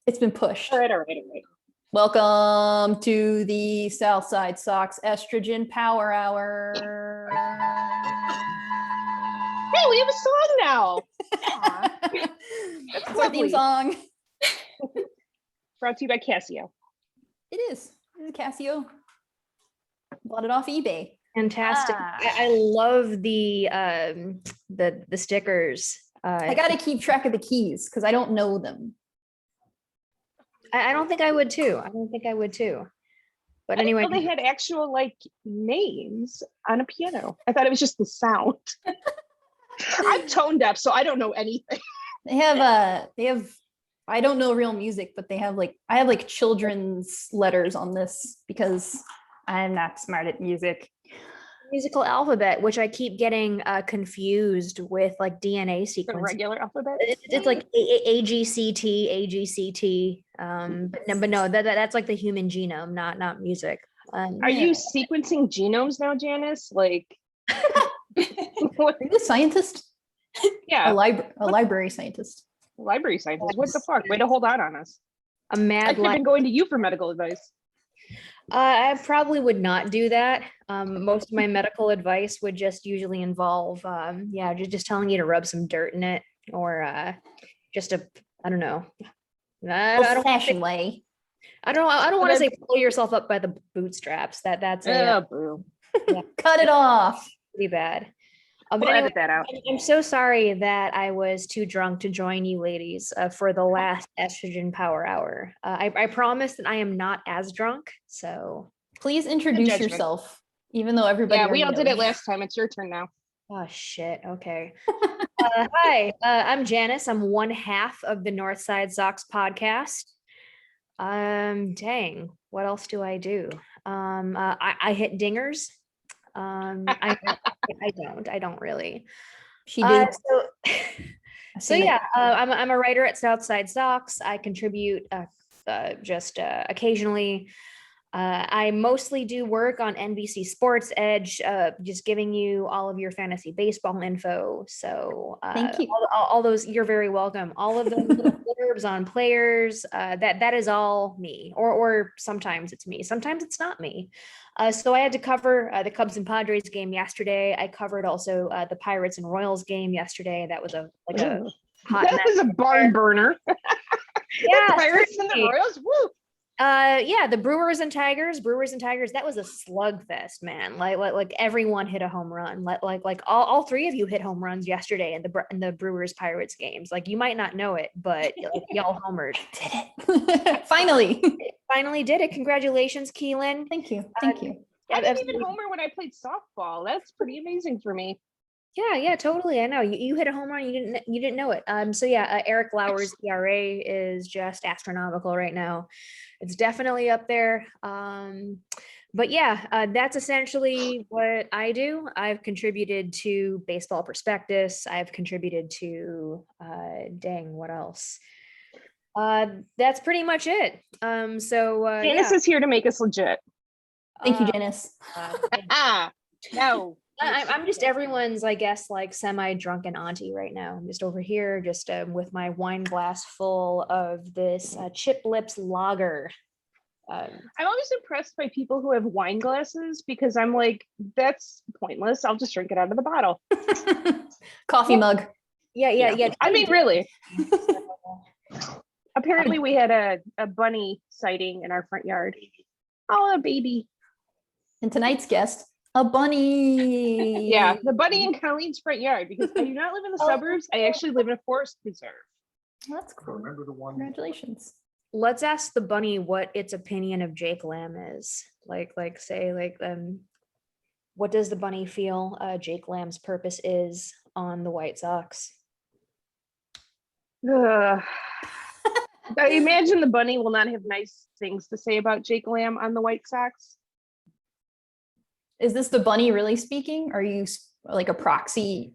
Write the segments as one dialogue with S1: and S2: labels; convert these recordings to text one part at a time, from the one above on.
S1: It's been pushed.
S2: All right.
S1: Welcome to the Southside Sox Estrogen Power Hour.
S2: Hey, we have a song now.
S1: That's our theme song.
S2: Brought to you by Casio.
S1: It is. It's a Casio. Bought it off eBay.
S3: Fantastic. I love the stickers.
S1: I got to keep track of the keys because I don't know them.
S3: I don't think I would too. But anyway,
S2: they had actual like names on a piano. I thought it was just the sound. I'm tone deaf, so I don't know anything.
S1: They have I don't know real music, but I have like children's letters on this because I'm not smart at music.
S3: Musical alphabet, which I keep getting confused with like DNA sequence.
S2: The regular alphabet.
S3: It's like AGCT. But no, that's like the human genome, not music.
S2: Are you sequencing genomes now, Janice? Like,
S1: are you a scientist?
S2: Yeah,
S1: a library scientist.
S2: Library scientist. What the fuck? Way to hold out on us.
S3: A mad.
S2: I could have been going to you for medical advice.
S3: I probably would not do that. Most of my medical advice would just usually involve, just telling you to rub some dirt in it, or I don't know.
S1: Old-fashioned way.
S3: I don't want to say pull yourself up by the bootstraps. That's
S2: boo.
S3: Yeah.
S1: Cut it off.
S3: Pretty bad.
S2: We'll edit that out.
S3: I'm so sorry that I was too drunk to join you ladies for the last Estrogen Power Hour. I promise that I am not as drunk. So
S1: please introduce yourself, even though everybody.
S2: Yeah, we all did it last time. It's your turn now.
S3: Oh shit. Okay. Hi, I'm Janice. I'm one half of the Northside Sox podcast. Dang, what else do I do? I hit dingers. I don't really.
S1: She did.
S3: I'm a writer at Southside Sox. I contribute just occasionally. I mostly do work on NBC Sports Edge, just giving you all of your fantasy baseball info. So
S1: thank you.
S3: All those, you're very welcome. All of those little blurbs on players, that is all me. Or sometimes it's me. Sometimes it's not me. So I had to cover the Cubs and Padres game yesterday. I covered also the Pirates and Royals game yesterday. That was a hot.
S2: That was a barn burner.
S3: Yeah,
S2: the Pirates and the Royals. Woo!
S3: The Brewers and Tigers, that was a slugfest, man. Like everyone hit a home run. Like all three of you hit home runs yesterday in the Brewers Pirates games. Like you might not know it, but y'all homered.
S1: Did it. Finally
S3: did it. Congratulations, Keelan.
S1: Thank you.
S2: I didn't even homer when I played softball. That's pretty amazing for me.
S3: Yeah, totally. I know you hit a home run. You didn't know it. Eric Lauer's ERA is just astronomical right now. It's definitely up there. But that's essentially what I do. I've contributed to Baseball Prospectus. I've contributed to what else? That's pretty much it.
S2: Janice is here to make us legit.
S1: Thank you, Janice.
S2: No.
S3: I'm just everyone's, I guess, like semi-drunken auntie right now. I'm just over here, just with my wine glass full of this Chip Lips lager.
S2: I'm always impressed by people who have wine glasses because I'm like, that's pointless. I'll just drink it out of the bottle.
S1: Coffee mug.
S3: Yeah.
S2: I mean, really. Apparently, we had a bunny sighting in our front yard. Oh, a baby.
S1: And tonight's guest, a bunny.
S2: Yeah, the bunny in Colleen's front yard, because I do not live in the suburbs. I actually live in a forest preserve.
S1: Well, that's cool.
S4: Remember the one.
S1: Congratulations.
S3: Let's ask the bunny what its opinion of Jake Lamb is. What does the bunny feel Jake Lamb's purpose is on the White Sox?
S2: I imagine the bunny will not have nice things to say about Jake Lamb on the White Sox.
S1: Is this the bunny really speaking? Are you like a proxy?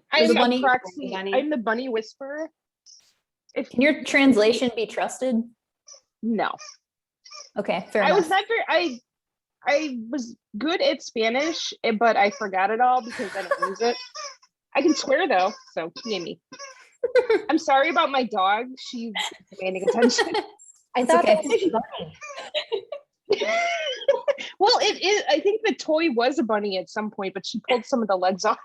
S2: I'm
S1: the bunny?
S2: A proxy. I'm the bunny whisperer.
S1: Can your translation be trusted?
S2: No.
S1: Okay, fair enough.
S2: I was not very. I was good at Spanish, but I forgot it all because I don't use it. I can swear though, so yay me. I'm sorry about my dog. She's demanding attention.
S3: I
S1: It's
S3: thought
S1: okay.
S3: that was a bunny.
S2: Well, it is. I think the toy was a bunny at some point, but she pulled some of the legs off.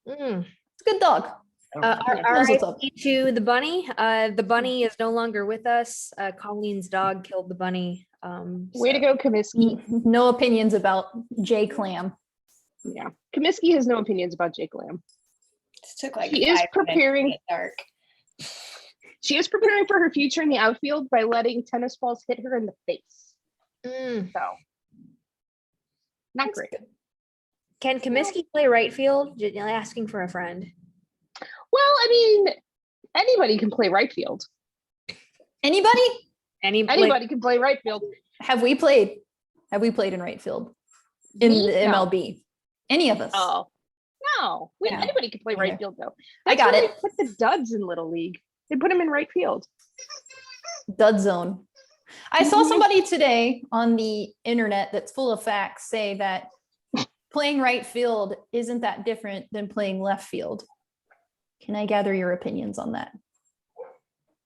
S3: Mm.
S1: It's a good dog. Knows what's up.
S3: RIP to the bunny. The bunny is no longer with us. Colleen's dog killed the bunny.
S2: Way to go, Comiskey.
S1: No opinions about J Clam.
S2: Yeah, Comiskey has no opinions about Jake Lamb.
S4: This took like
S2: She is
S4: 5 minutes to
S2: preparing.
S4: get dark.
S2: She is preparing for her future in the outfield by letting tennis balls hit her in the face.
S3: Mm.
S2: So, not great.
S3: Can Comiskey play right field? Asking for a friend.
S2: Well, I mean, anybody can play right field.
S1: Anybody?
S2: Anybody can play right field.
S1: Have we played in right field in
S2: Me?
S1: the
S2: No.
S1: MLB? Any of us?
S2: Oh, no.
S1: Yeah.
S2: Anybody can play right
S1: Okay.
S2: field, though.
S1: I got
S2: where
S1: it.
S2: They put the duds in Little League. They put them in right field.
S1: Dud zone. I saw somebody today on the internet that's full of facts say that playing right field isn't that different than playing left field. Can I gather your opinions on that?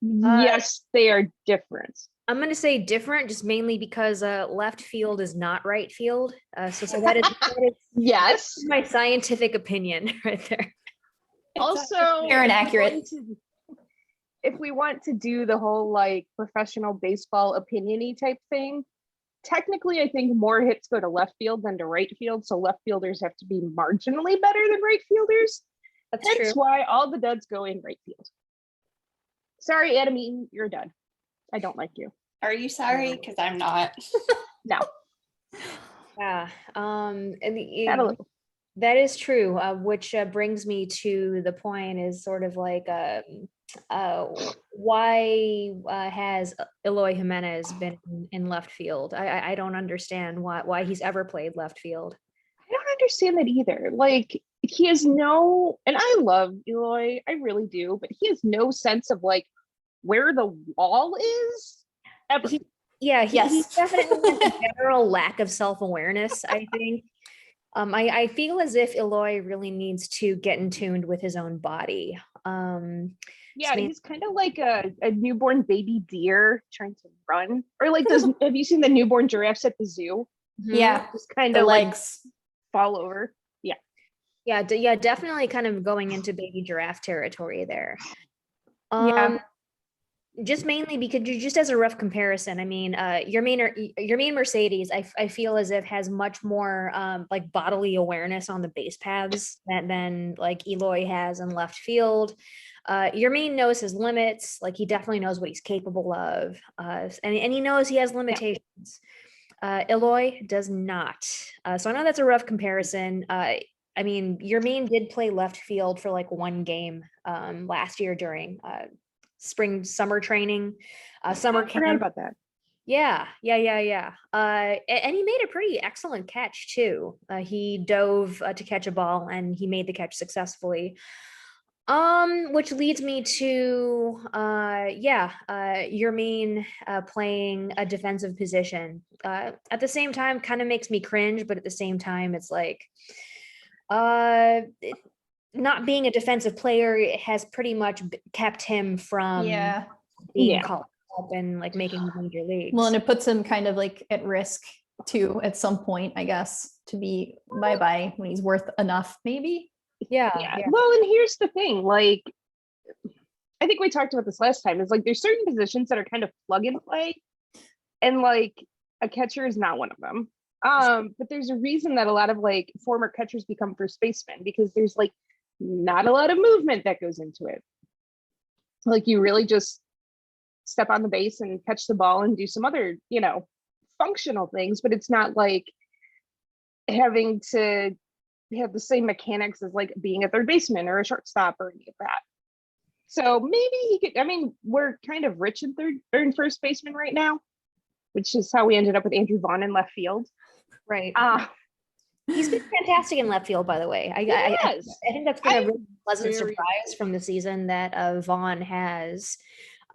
S2: Yes, they are different.
S3: I'm going to say different, just mainly because left field is not right field. So that is
S2: Yes.
S3: my scientific opinion right there.
S2: Also,
S1: Fair and accurate.
S2: If we want to do the whole like professional baseball opinion-y type thing, technically I think more hits go to left field than to right field. So left fielders have to be marginally better than right fielders.
S3: That's
S2: That's
S3: true.
S2: why all the duds go in right field. Sorry, Adam Eaton, you're a dud. I don't like you.
S4: Are you sorry? Because I'm not.
S2: No.
S3: Yeah. And
S2: Not a little.
S3: that is true. Which brings me to the point is sort of like why has Eloy Jimenez been in left field? I don't understand why he's ever played left field.
S2: I don't understand that either. Like, he has no, and I love Eloy, I really do, but he has no sense of like where the wall is. Ever.
S3: He's
S1: Yes.
S3: definitely has a general lack of self-awareness, I think. I feel as if Eloy really needs to get in tune with his own body.
S2: Yeah, he's kind of like a newborn baby deer trying to run. Or like those, have you seen the newborn giraffes at the zoo?
S1: Yeah.
S2: Just kind
S1: The
S2: of like
S1: legs.
S2: fall over.
S3: Yeah, definitely kind of going into baby giraffe territory there.
S1: Yeah.
S3: Just mainly because just as a rough comparison, I mean, your main Mercedes, I feel as if has much more like bodily awareness on the base paths than like Eloy has in left field. Your main knows his limits, like he definitely knows what he's capable of, and he knows he has limitations. Eloy does not. So I know that's a rough comparison. I mean, your main did play left field for like one game last year during summer training, summer
S2: I forgot
S3: camp.
S2: about that.
S3: Yeah. And he made a pretty excellent catch too. He dove to catch a ball and he made the catch successfully. Which leads me to your main playing a defensive position. At the same time, kind of makes me cringe, but at the same time, it's like not being a defensive player has pretty much kept him from being called up and like making the major leagues.
S1: Well, and it puts him kind of like at risk too at some point, I guess, to be bye-bye when he's worth enough, maybe.
S3: Yeah.
S2: Well, and here's the thing, like, I think we talked about this last time, is like there's certain positions that are kind of plug and play, and like a catcher is not one of them. But there's a reason that a lot of like former catchers become first basemen, because there's like not a lot of movement that goes into it. Like you really just step on the base and catch the ball and do some other, functional things, but it's not like having to have the same mechanics as like being a third baseman or a shortstop or any of that. So maybe he could, I mean, we're kind of rich in first baseman right now, which is how we ended up with Andrew Vaughn in left field.
S3: Right. He's been fantastic in left field, by the way. I think that's been a really pleasant surprise from the season that Vaughn has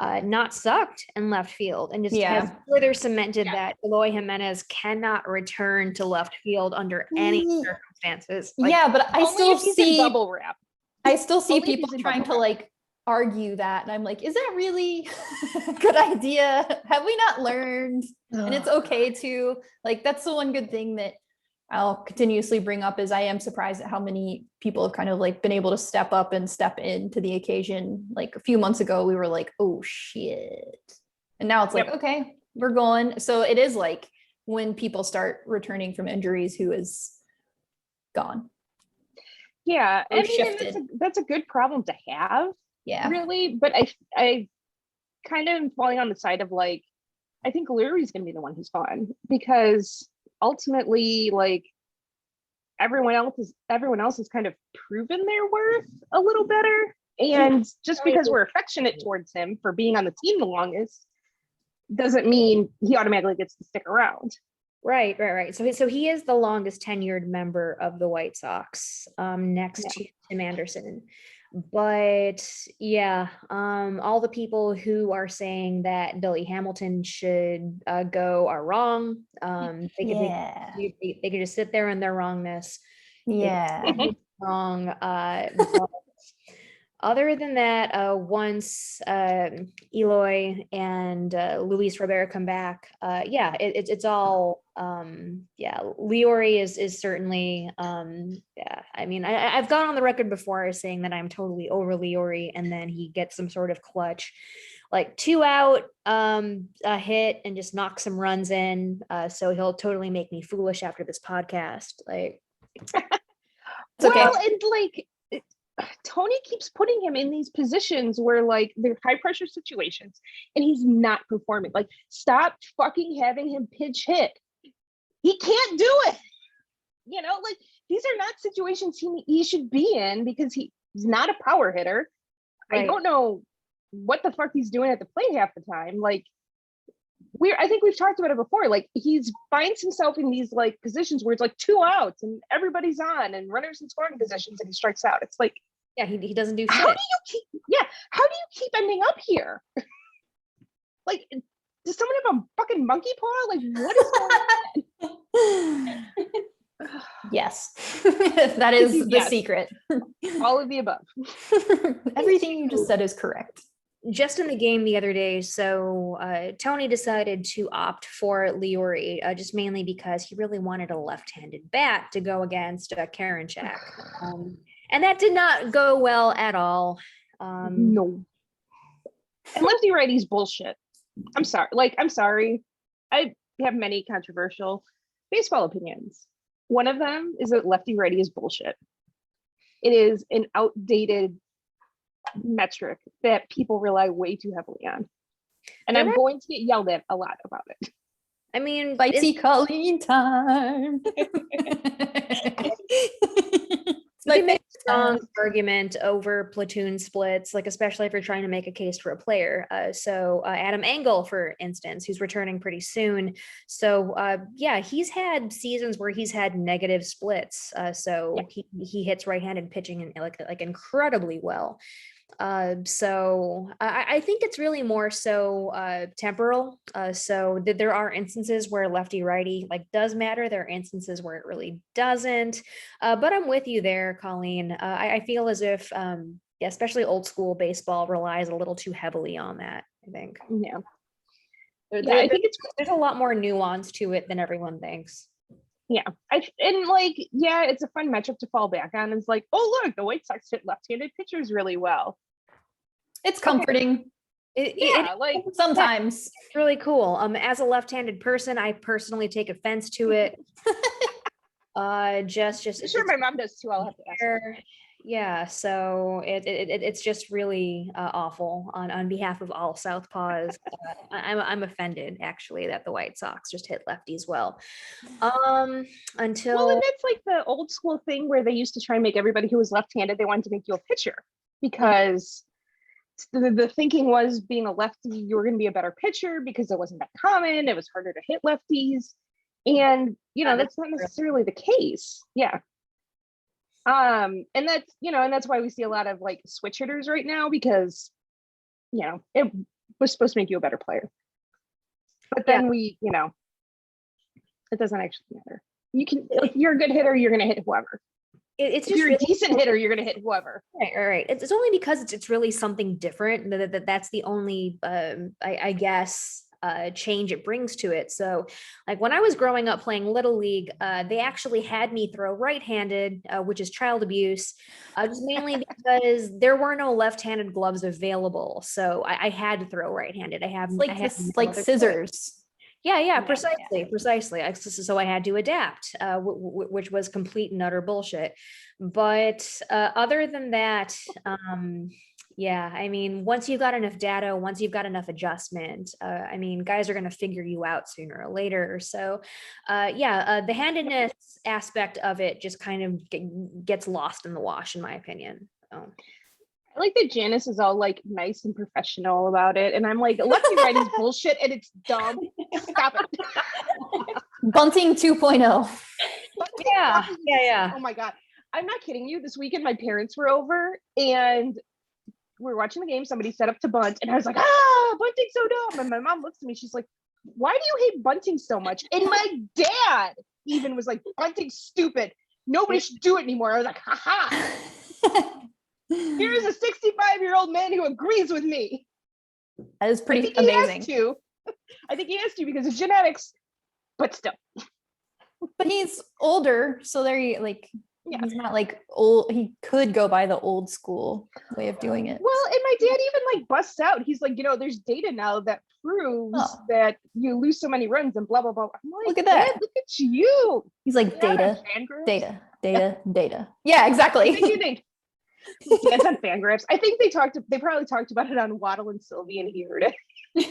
S3: not sucked in left field and just has further cemented that Eloy Jimenez cannot return to left field under any circumstances.
S1: But I still see
S2: bubble wrap.
S1: I still see
S2: Only if
S1: people
S2: he's in
S1: trying
S2: bubble
S1: to
S2: wrap.
S1: like argue that. And I'm like, is that really a good idea? Have we not learned? And it's okay to, like, that's the one good thing that I'll continuously bring up is I am surprised at how many people have kind of like been able to step up and step into the occasion. Like a few months ago, we were like, oh shit. And now it's like, okay, we're going. So it is like when people start returning from injuries, who is gone.
S2: Yeah.
S1: Or
S2: I mean,
S1: shifted.
S2: and that's a good problem to have,
S1: Yeah.
S2: really. But I kind of am falling on the side of like, I think Leary's going to be the one who's gone, because ultimately, like, everyone else has kind of proven their worth a little better. And just because we're affectionate towards him for being on the team the longest doesn't mean he automatically gets to stick around.
S3: Right. So he is the longest tenured member of the White Sox, next to Tim Anderson. But yeah, all the people who are saying that Billy Hamilton should go are wrong. They could just sit there in their wrongness.
S1: Yeah.
S3: Wrong. But other than that, once Eloy and Luis Rivera come back, it's all Leory is certainly I mean, I've gone on the record before as saying that I'm totally over Leory, and then he gets some sort of clutch, like 2 out, a hit, and just knock some runs in. So he'll totally make me foolish after this podcast. Like,
S1: It's okay.
S2: Well, and like, Tony keeps putting him in these positions where like they're high pressure situations and he's not performing. Like, stop fucking having him pinch hit. He can't do it. You know, like, these are not situations he should be in, because he's not a power hitter. Right. I don't know what the fuck he's doing at the plate half the time. Like, I think we've talked about it before. Like, he's finds himself in these like positions where it's like 2 outs and everybody's on and runners in scoring positions and he strikes out. It's like,
S3: yeah, he doesn't do shit.
S2: How do you keep ending up here? Like, does someone have a fucking monkey paw? Like, what is going on?
S1: Yes. That is the secret.
S2: All of the above.
S1: Everything you just said is correct.
S3: Just in the game the other day, so Tony decided to opt for Leory, just mainly because he really wanted a left-handed bat to go against Karinchak. And that did not go well at all.
S2: No. And lefty righty's bullshit. I'm sorry. I have many controversial baseball opinions. One of them is that lefty righty is bullshit. It is an outdated metric that people rely way too heavily on. And I'm going to get yelled at a lot about it.
S3: I mean,
S1: spicy Colleen time.
S3: You can make a strong argument over platoon splits, like especially if you're trying to make a case for a player. So Adam Engel, for instance, who's returning pretty soon. So he's had seasons where he's had negative splits. He hits right-handed pitching and like incredibly well. So I think it's really more so temporal. So there are instances where lefty righty like does matter. There are instances where it really doesn't. But I'm with you there, Colleen. I feel as if especially old school baseball relies a little too heavily on that, I think.
S2: Yeah.
S3: I think there's a lot more nuance to it than everyone thinks.
S2: Yeah. It's a fun metric to fall back on. It's like, oh, look, the White Sox hit left-handed pitchers really well.
S1: It's comforting.
S2: Okay.
S1: Sometimes
S3: it's really cool. As a left-handed person, I personally take offense to it. I'm
S2: sure my mom does too. I'll have to ask her.
S3: Yeah, so it's just really awful on behalf of all Southpaws. I'm offended actually that the White Sox just hit lefties well.
S2: And that's like the old school thing where they used to try and make everybody who was left-handed, they wanted to make you a pitcher, because the thinking was, being a lefty, you were going to be a better pitcher because it wasn't that common. It was harder to hit lefties, and that's not necessarily the case. Yeah. And that's why we see a lot of like switch hitters right now, because it was supposed to make you a better player, but then it doesn't actually matter. You can, if you're a good hitter, you're going to hit whoever.
S3: it's
S2: If
S3: just
S2: you're a
S3: really
S2: decent hitter, you're gonna hit whoever.
S3: right. It's only because it's really something different that's the only I guess change it brings to it. So like when I was growing up playing Little League, they actually had me throw right-handed, which is child abuse, just mainly because there were no left-handed gloves available. So I had to throw right-handed. I have
S1: It's like
S3: I had
S1: this,
S3: no
S1: like
S3: other choice.
S1: scissors.
S3: Yeah, precisely. So I had to adapt, which was complete and utter bullshit. But other than that, yeah, I mean, once you've got enough data, once you've got enough adjustment, I mean, guys are going to figure you out sooner or later. So, the handedness aspect of it just kind of gets lost in the wash, in my opinion. So.
S2: I like that Janice is all like nice and professional about it. And I'm like, lefty righty's bullshit and it's dumb. Stop it.
S1: Bunting 2.0.
S3: Yeah.
S2: Oh my God. I'm not kidding you. This weekend, my parents were over and we were watching the game. Somebody set up to bunt and I was like, Bunting's so dumb. And my mom looks at me. She's like, why do you hate Bunting so much? And my dad even was like, Bunting's stupid. Nobody should do it anymore. I was like, haha. Here's a 65-year-old man who agrees with me.
S1: That is pretty
S2: I think
S1: amazing.
S2: He has to. I think he has to because of genetics, but still.
S1: But he's older, so he's not like old. He could go by the old school way of doing it.
S2: Well, and my dad even like busts out. He's like, there's data now that proves that you lose so many runs and blah blah blah. I'm like,
S1: Look at that.
S2: Dad, look at you.
S1: He's like
S2: You're not
S1: data.
S2: on
S1: Data. Yeah, exactly.
S2: Dad's on Fangraphs. I think they probably talked about it on Waddle and Silvy and he heard it.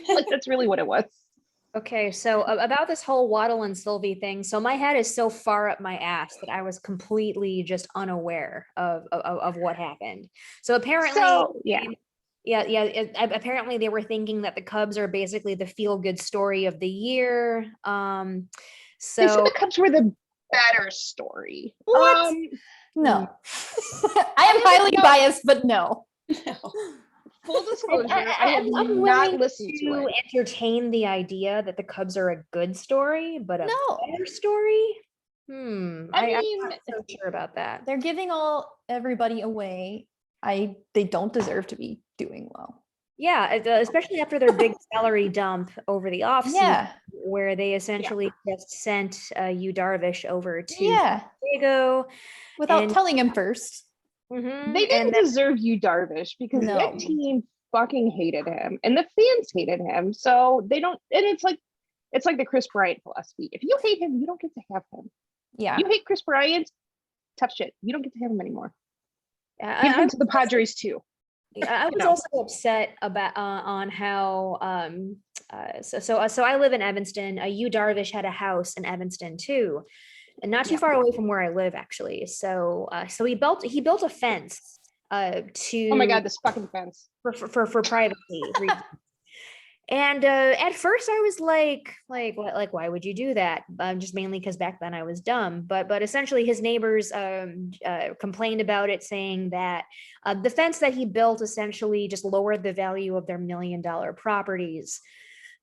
S2: Like that's really what it was.
S3: Okay, so about this whole Waddle and Silvy thing, so my head is so far up my ass that I was completely just unaware of what happened. So apparently, apparently they were thinking that the Cubs are basically the feel-good story of the year.
S2: They said the Cubs were the better story.
S1: What? No. I am highly biased, but no.
S2: Full disclosure, I have not listened to it.
S3: Entertain the idea that the Cubs are a good story, but a better story? I'm not so sure about that.
S1: They're giving everybody away. They don't deserve to be doing well.
S3: Yeah, especially after their big salary dump over the offseason, where they essentially just sent Yu Darvish over to San Diego
S1: without telling him first.
S3: Mm-hmm.
S2: They didn't deserve Yu Darvish because that team fucking hated him and the fans hated him. So they don't, and it's like the Chris Bryant philosophy. If you hate him, you don't get to have him.
S1: Yeah.
S2: You hate Chris Bryant, tough shit. You don't get to have him anymore. Give him to the Padres too.
S3: I was also upset about on how so I live in Evanston. Yu Darvish had a house in Evanston too, and not too far away from where I live actually. So he built a fence to,
S2: oh my God, this fucking fence
S3: for privacy reasons. And at first I was like, why would you do that? Just mainly because back then I was dumb. But essentially his neighbors complained about it, saying that the fence that he built essentially just lowered the value of their $1 million properties.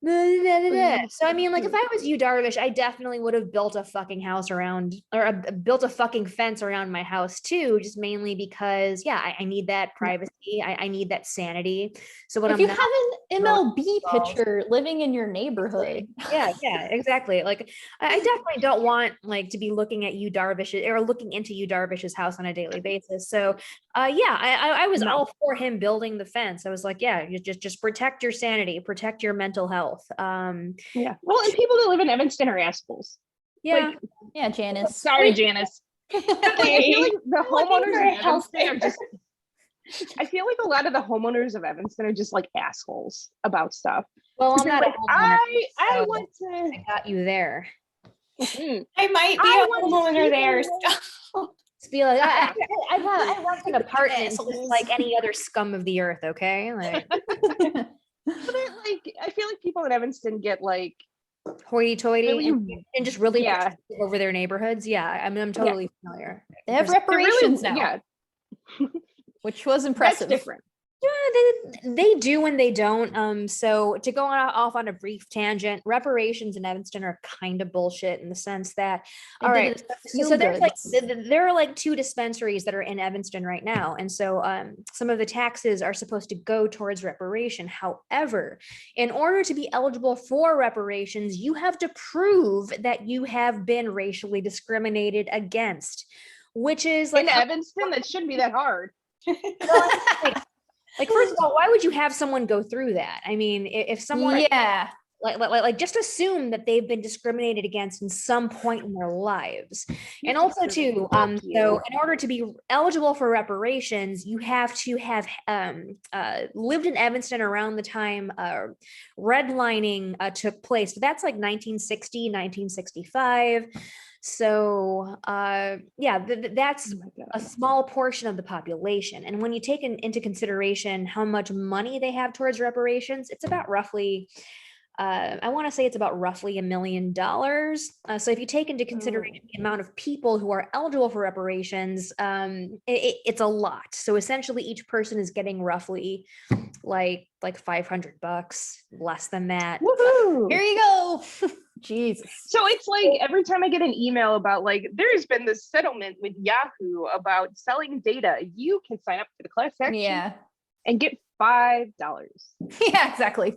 S3: So I mean, like, if I was Yu Darvish, I definitely would have built a fucking house around, or built a fucking fence around my house too, just mainly because I need that privacy. I need that sanity. So
S1: if you have an MLB pitcher living in your neighborhood,
S3: yeah, exactly. Like, I definitely don't want to be looking at Yu Darvish or looking into Yu Darvish's house on a daily basis. So I was all for him building the fence. I was like, you just protect your sanity, protect your mental health.
S2: Well, and people that live in Evanston are assholes.
S1: Janice.
S2: Sorry, Janice. I feel like the homeowners in Evanston are just, I feel like a lot of the homeowners of Evanston are just like assholes about stuff.
S3: Well, I'm not
S2: like, I want to.
S3: I got you there.
S4: I might be a homeowner there.
S3: Be like, I work in apartments like any other scum of the earth. Okay,
S2: But I feel like people in Evanston get like
S3: hoity-toity
S2: really,
S3: and just really over their neighborhoods. I'm totally familiar.
S1: They have reparations now, which was impressive.
S2: That's different.
S3: They do and they don't. So to go off on a brief tangent, reparations in Evanston are kind of bullshit in the sense that,
S1: They
S3: all
S1: did
S3: right,
S1: it for
S3: so
S1: feel
S3: there's like
S1: goods.
S3: there are like 2 dispensaries that are in Evanston right now, and so some of the taxes are supposed to go towards reparation. However, in order to be eligible for reparations, you have to prove that you have been racially discriminated against, which is like
S2: In Evanston, that shouldn't be that hard.
S3: like first of all, why would you have someone go through that? I mean, if someone
S1: Yeah.
S3: like just assume that they've been discriminated against in some point in their lives. And also too, so in order to be eligible for reparations, you have to have lived in Evanston around the time redlining took place. But that's like 1960, 1965. So yeah, that's a small portion of the population. And when you take into consideration how much money they have towards reparations, it's about roughly I want to say it's about roughly $1 million. So if you take into consideration the amount of people who are eligible for reparations, it's a lot. So essentially each person is getting roughly like $500, less than that.
S2: Woohoo!
S1: Here you go. Jesus.
S2: So it's like every time I get an email about like there's been this settlement with Yahoo about selling data, you can sign up for the class action
S1: Yeah.
S2: and get $5.
S1: Yeah, exactly.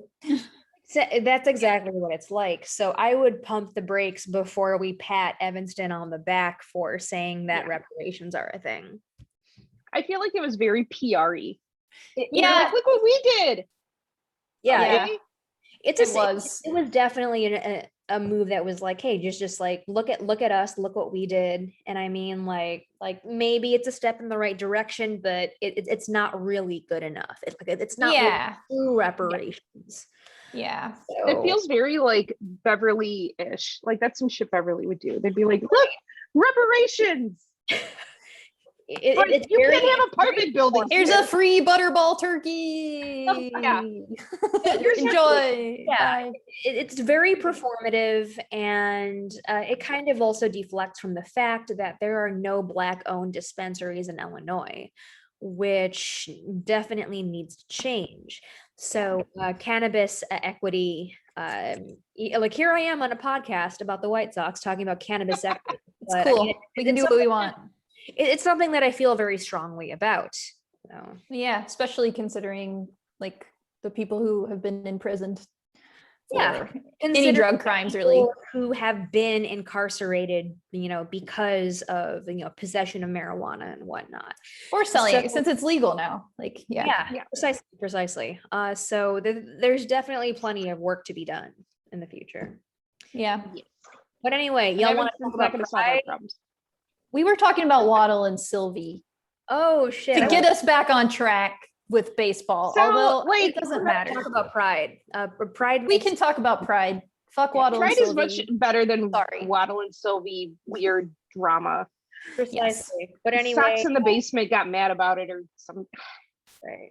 S3: So that's exactly what it's like. So I would pump the brakes before we pat Evanston on the back for saying that reparations are a thing.
S2: I feel like it was very PR-y.
S1: Yeah.
S2: Like, look what we did.
S3: Yeah,
S2: Okay?
S3: it
S1: was.
S3: It was definitely a move that was like, hey, just like look at us, look what we did. And I mean, like maybe it's a step in the right direction, but it's not really good enough. It's not really true reparations.
S1: Yeah.
S3: So,
S2: It feels very like Beverly-ish. Like that's some shit Beverly would do. They'd be like, look, reparations. But
S3: it's
S2: you
S3: very,
S2: can't have apartment buildings.
S1: Here's
S2: here.
S1: a free butterball turkey.
S2: Yeah.
S1: Enjoy.
S3: Yeah.
S1: Bye.
S3: It's very performative, and it kind of also deflects from the fact that there are no Black-owned dispensaries in Illinois, which definitely needs to change. So cannabis equity, like here I am on a podcast about the White Sox talking about cannabis equity.
S1: It's cool. We can do what we want.
S3: It's something that I feel very strongly about. So.
S1: Yeah, especially considering like the people who have been imprisoned for any
S3: Consider
S1: drug crimes, really,
S3: who have been incarcerated, because of possession of marijuana and whatnot,
S1: or selling it since it's legal now. Like, yeah.
S3: precisely. So there's definitely plenty of work to be done in the future.
S1: Yeah.
S3: But anyway, y'all want to talk about pride?
S2: problems.
S1: We were talking about Waddle and Silvy
S3: Oh shit!
S1: to get us back on track with baseball.
S2: So,
S1: although
S2: like,
S1: it doesn't
S3: Talk
S1: matter.
S3: about pride. Pride.
S1: We
S3: makes-
S1: can talk about pride. Fuck Waddle and
S2: Pride is
S1: Silvy.
S2: much better than
S1: Sorry.
S2: Waddle and Sylvie weird drama.
S3: Precisely. But anyway,
S2: Socks in the basement got mad about it or some.
S3: right.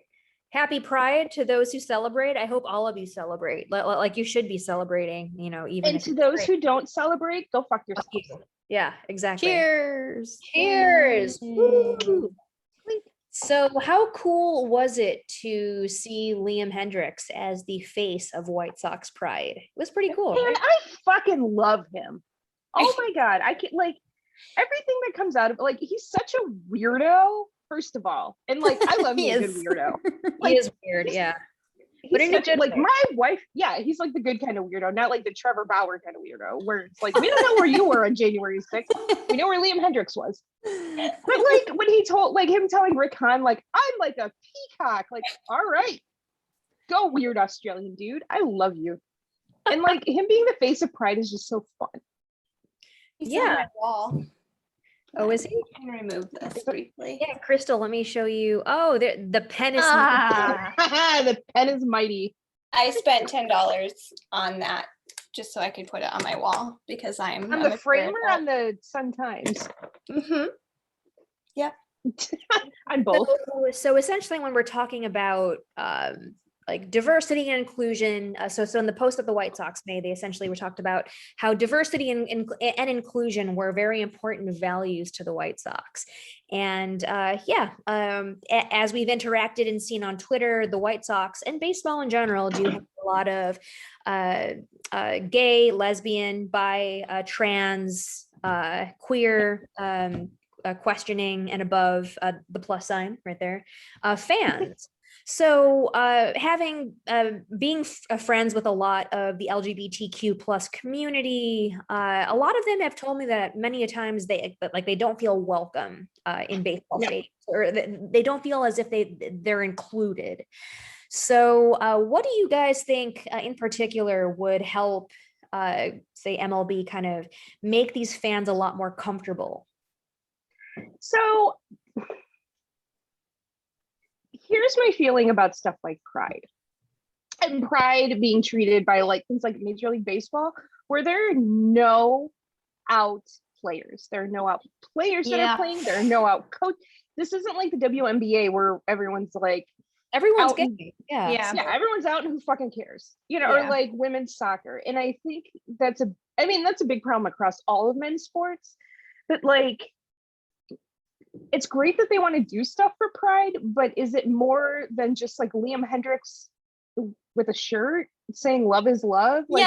S3: Happy Pride to those who celebrate. I hope all of you celebrate. Like you should be celebrating. Even
S2: And
S3: if
S2: to
S3: it's
S2: those
S3: great.
S2: who don't celebrate, go fuck yourself.
S3: Yeah, exactly.
S1: Cheers.
S3: Cheers.
S1: Yay.
S3: Woo. So how cool was it to see Liam Hendricks as the face of White Sox Pride? It was pretty cool.
S2: Man,
S3: Right?
S2: I fucking love him. Oh my god, I can like everything that comes out of like he's such a weirdo. First of all, and like I love
S1: He
S2: me a good
S1: is.
S2: weirdo.
S3: He is weird, yeah. But in a
S2: Such,
S3: good
S2: like
S3: way.
S2: my wife, yeah, he's like the good kind of weirdo, not like the Trevor Bauer kind of weirdo, where it's like we don't know where you were on January 6th. We know where Liam Hendricks was. But like when he told like him telling Rick Hahn, like, I'm like a peacock, like, all right, go weird Australian dude. I love you. And like him being the face of Pride is just so fun.
S4: He's
S3: Yeah.
S4: on my wall.
S3: Oh, is he?
S4: I can remove this briefly.
S3: Yeah, Crystal, let me show you. Oh, the pen is
S2: The pen is mighty.
S4: I spent $10 on that just so I could put it on my wall because I'm
S2: On the frame or on the Sun Times?
S4: Mm-hmm.
S2: On both.
S3: So essentially when we're talking about like diversity and inclusion. So in the post that the White Sox made, they essentially were talked about how diversity and inclusion were very important values to the White Sox. And as we've interacted and seen on Twitter, the White Sox and baseball in general do have a lot of gay, lesbian, bi, trans, queer, questioning and above the plus sign right there, fans. So being friends with a lot of the LGBTQ plus community, a lot of them have told me that many a times they don't feel welcome in baseball stadiums, or they don't feel as if they're included. So what do you guys think in particular would help say MLB kind of make these fans a lot more comfortable?
S2: So here's my feeling about stuff like Pride. And Pride being treated by like things like Major League Baseball, where there are no out players. There are no out players that are playing. There are no out coach. This isn't like the WNBA where everyone's like,
S3: everyone's
S2: getting,
S3: gay.
S2: Yeah, everyone's out and who fucking cares? You know, or like women's soccer. And I think that's a big problem across all of men's sports. But like, it's great that they want to do stuff for Pride, but is it more than just like Liam Hendricks with a shirt saying love is love? Like,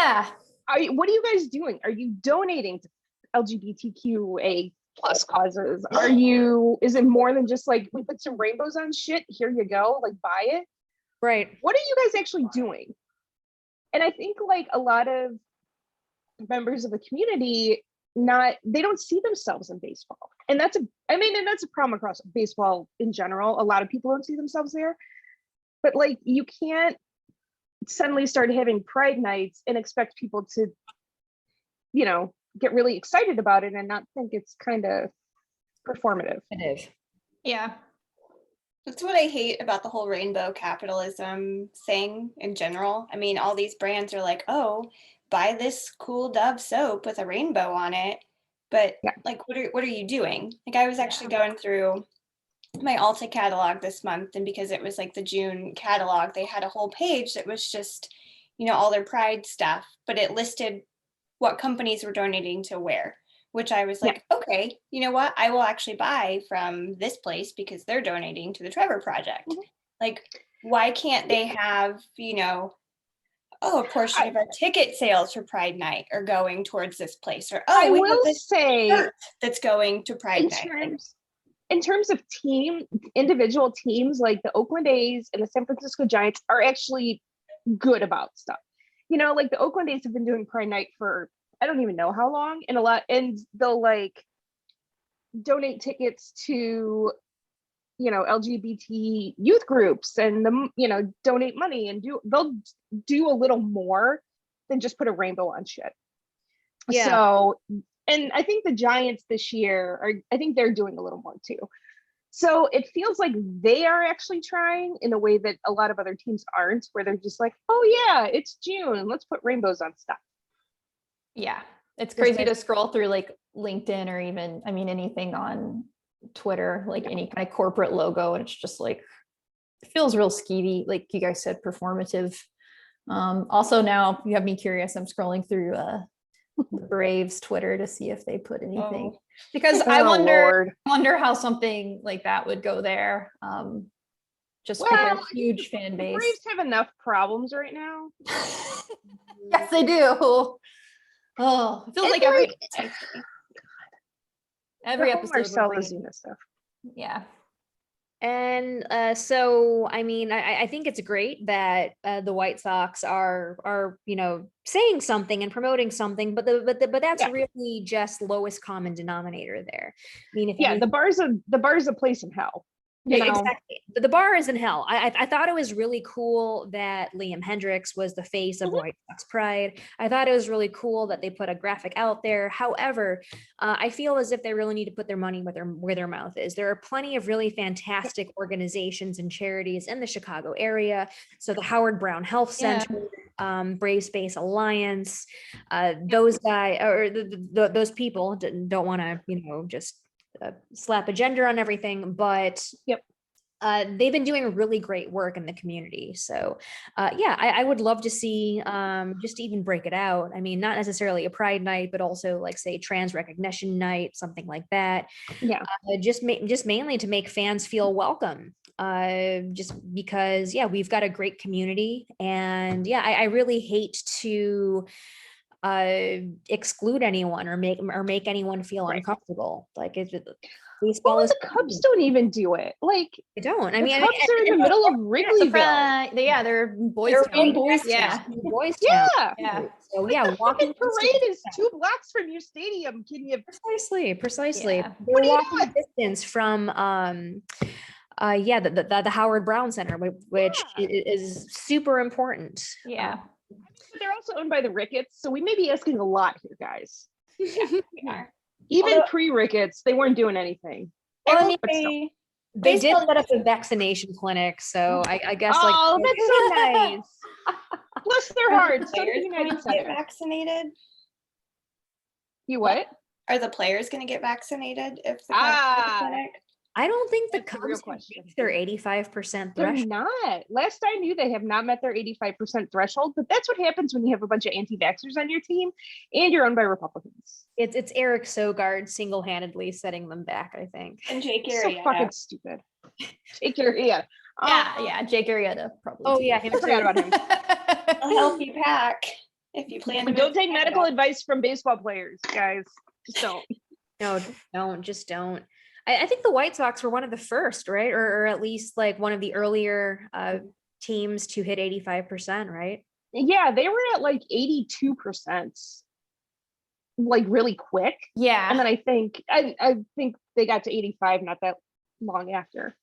S2: what are you guys doing? Are you donating to LGBTQA plus causes? Is it more than just like, we put some rainbows on shit, here you go, like buy it?
S3: Right.
S2: What are you guys actually doing? And I think like a lot of members of the community, they don't see themselves in baseball. And that's a problem across baseball in general. A lot of people don't see themselves there. But like, you can't suddenly start having Pride nights and expect people to, you know, get really excited about it and not think it's kind of performative.
S3: It is.
S1: Yeah.
S4: That's what I hate about the whole rainbow capitalism thing in general. I mean, all these brands are like, oh, buy this cool Dove soap with a rainbow on it. But like, what are you doing? Like, I was actually going through my Ulta catalog this month, and because it was like the June catalog, they had a whole page that was just, you know, all their Pride stuff, but it listed what companies were donating to where, which I was like, okay, you know what? I will actually buy from this place because they're donating to the Trevor Project. Like, why can't they have, you know, a portion of our ticket sales for Pride Night are going towards this place, or
S2: I will say
S4: that's going to Pride Night.
S2: In terms of individual teams, like the Oakland A's and the San Francisco Giants are actually good about stuff. You know, like the Oakland A's have been doing Pride Night for I don't even know how long, and they'll like donate tickets to, you know, LGBT youth groups, and donate money, and they'll do a little more than just put a rainbow on shit. So, and I think the Giants this year I think they're doing a little more too. So it feels like they are actually trying in a way that a lot of other teams aren't, where they're just like, oh yeah, it's June, let's put rainbows on stuff.
S1: Yeah, it's crazy to scroll through like LinkedIn or even, I mean, anything on Twitter, like any kind of corporate logo, and it's just like, it feels real skeevy, like you guys said, performative. Also, now you have me curious. I'm scrolling through the Braves Twitter to see if they put anything, because I wonder how something like that would go there. Just with their huge fan base.
S2: The Braves have enough problems right now.
S1: Yes, they do. Oh, it feels like every episode.
S2: Stuff.
S1: Yeah.
S3: And so, I mean, I think it's great that the White Sox are you know, saying something and promoting something, but that's really just lowest common denominator there. I mean, if
S2: the bar's a place in hell. You know?
S3: Exactly. The bar is in hell. I thought it was really cool that Liam Hendricks was the face of White Sox Pride. I thought it was really cool that they put a graphic out there. However, I feel as if they really need to put their money where their mouth is. There are plenty of really fantastic organizations and charities in the Chicago area. So the Howard Brown Health Center, Brave Space Alliance, those guys or those people don't want to, you know, just slap a gender on everything, but they've been doing really great work in the community. So yeah, I would love to see just to even break it out. I mean, not necessarily a pride night, but also like say trans recognition night, something like that.
S2: Yeah.
S3: Just mainly to make fans feel welcome. Just because, yeah, we've got a great community, and yeah, I really hate to exclude anyone or make anyone feel
S2: Right.
S3: uncomfortable. Like it's
S2: Well,
S3: baseball is
S2: the Cubs don't even do it. Like,
S3: they don't. I
S2: the
S3: mean,
S2: Cubs are in the middle of Wrigleyville.
S1: They're boys.
S3: they're
S1: Town.
S3: in
S1: Boys.
S3: Texas,
S1: Yeah.
S3: Boys Town.
S2: Yeah.
S1: Yeah.
S3: So yeah,
S2: The
S3: walking
S2: fucking parade is 2 blocks from your stadium. Can you?
S3: precisely.
S1: Yeah.
S3: They're
S2: What are you
S3: walking
S2: doing?
S3: distance from yeah, the Howard Brown Center, which is super important.
S1: Yeah.
S2: But they're also owned by the Ricketts, so we may be asking a lot here, guys.
S4: We are.
S2: Even
S3: Although-
S2: pre-Ricketts, they weren't doing anything.
S3: Well, I mean,
S2: But still.
S3: they did
S4: Baseball-
S3: set up a vaccination clinic, so I guess
S2: Oh,
S3: like
S2: that's so nice. Bless their
S4: Are
S2: hearts.
S4: the
S2: So did
S4: players
S2: United
S4: going to get
S2: Center.
S4: vaccinated?
S2: You what?
S4: Are the players going to get vaccinated if the
S2: Ah.
S4: clinic?
S3: I don't think the
S2: That's a real
S3: Cubs have
S2: question.
S3: reached their 85%
S2: They're
S3: threshold.
S2: not. Last I knew, they have not met their 85% threshold, but that's what happens when you have a bunch of anti-vaxxers on your team and you're owned by Republicans.
S3: It's Eric Sogard single-handedly setting them back, I think.
S4: And Jake
S2: So
S4: Arrieta.
S2: fucking stupid. Take your
S1: Yeah. Jake Arrieta probably.
S3: Oh
S1: too.
S3: yeah,
S2: I forgot about him.
S4: A healthy pack if you plan to
S2: Don't
S4: move
S2: take
S4: to
S2: medical
S4: Canada.
S2: advice from baseball players, guys. Just don't.
S3: No, just don't. I think the White Sox were one of the first, right? Or at least like one of the earlier teams to hit 85%, right?
S2: Yeah, they were at like 82%, like really quick.
S1: Yeah.
S2: And then I think they got to 85 not that long after.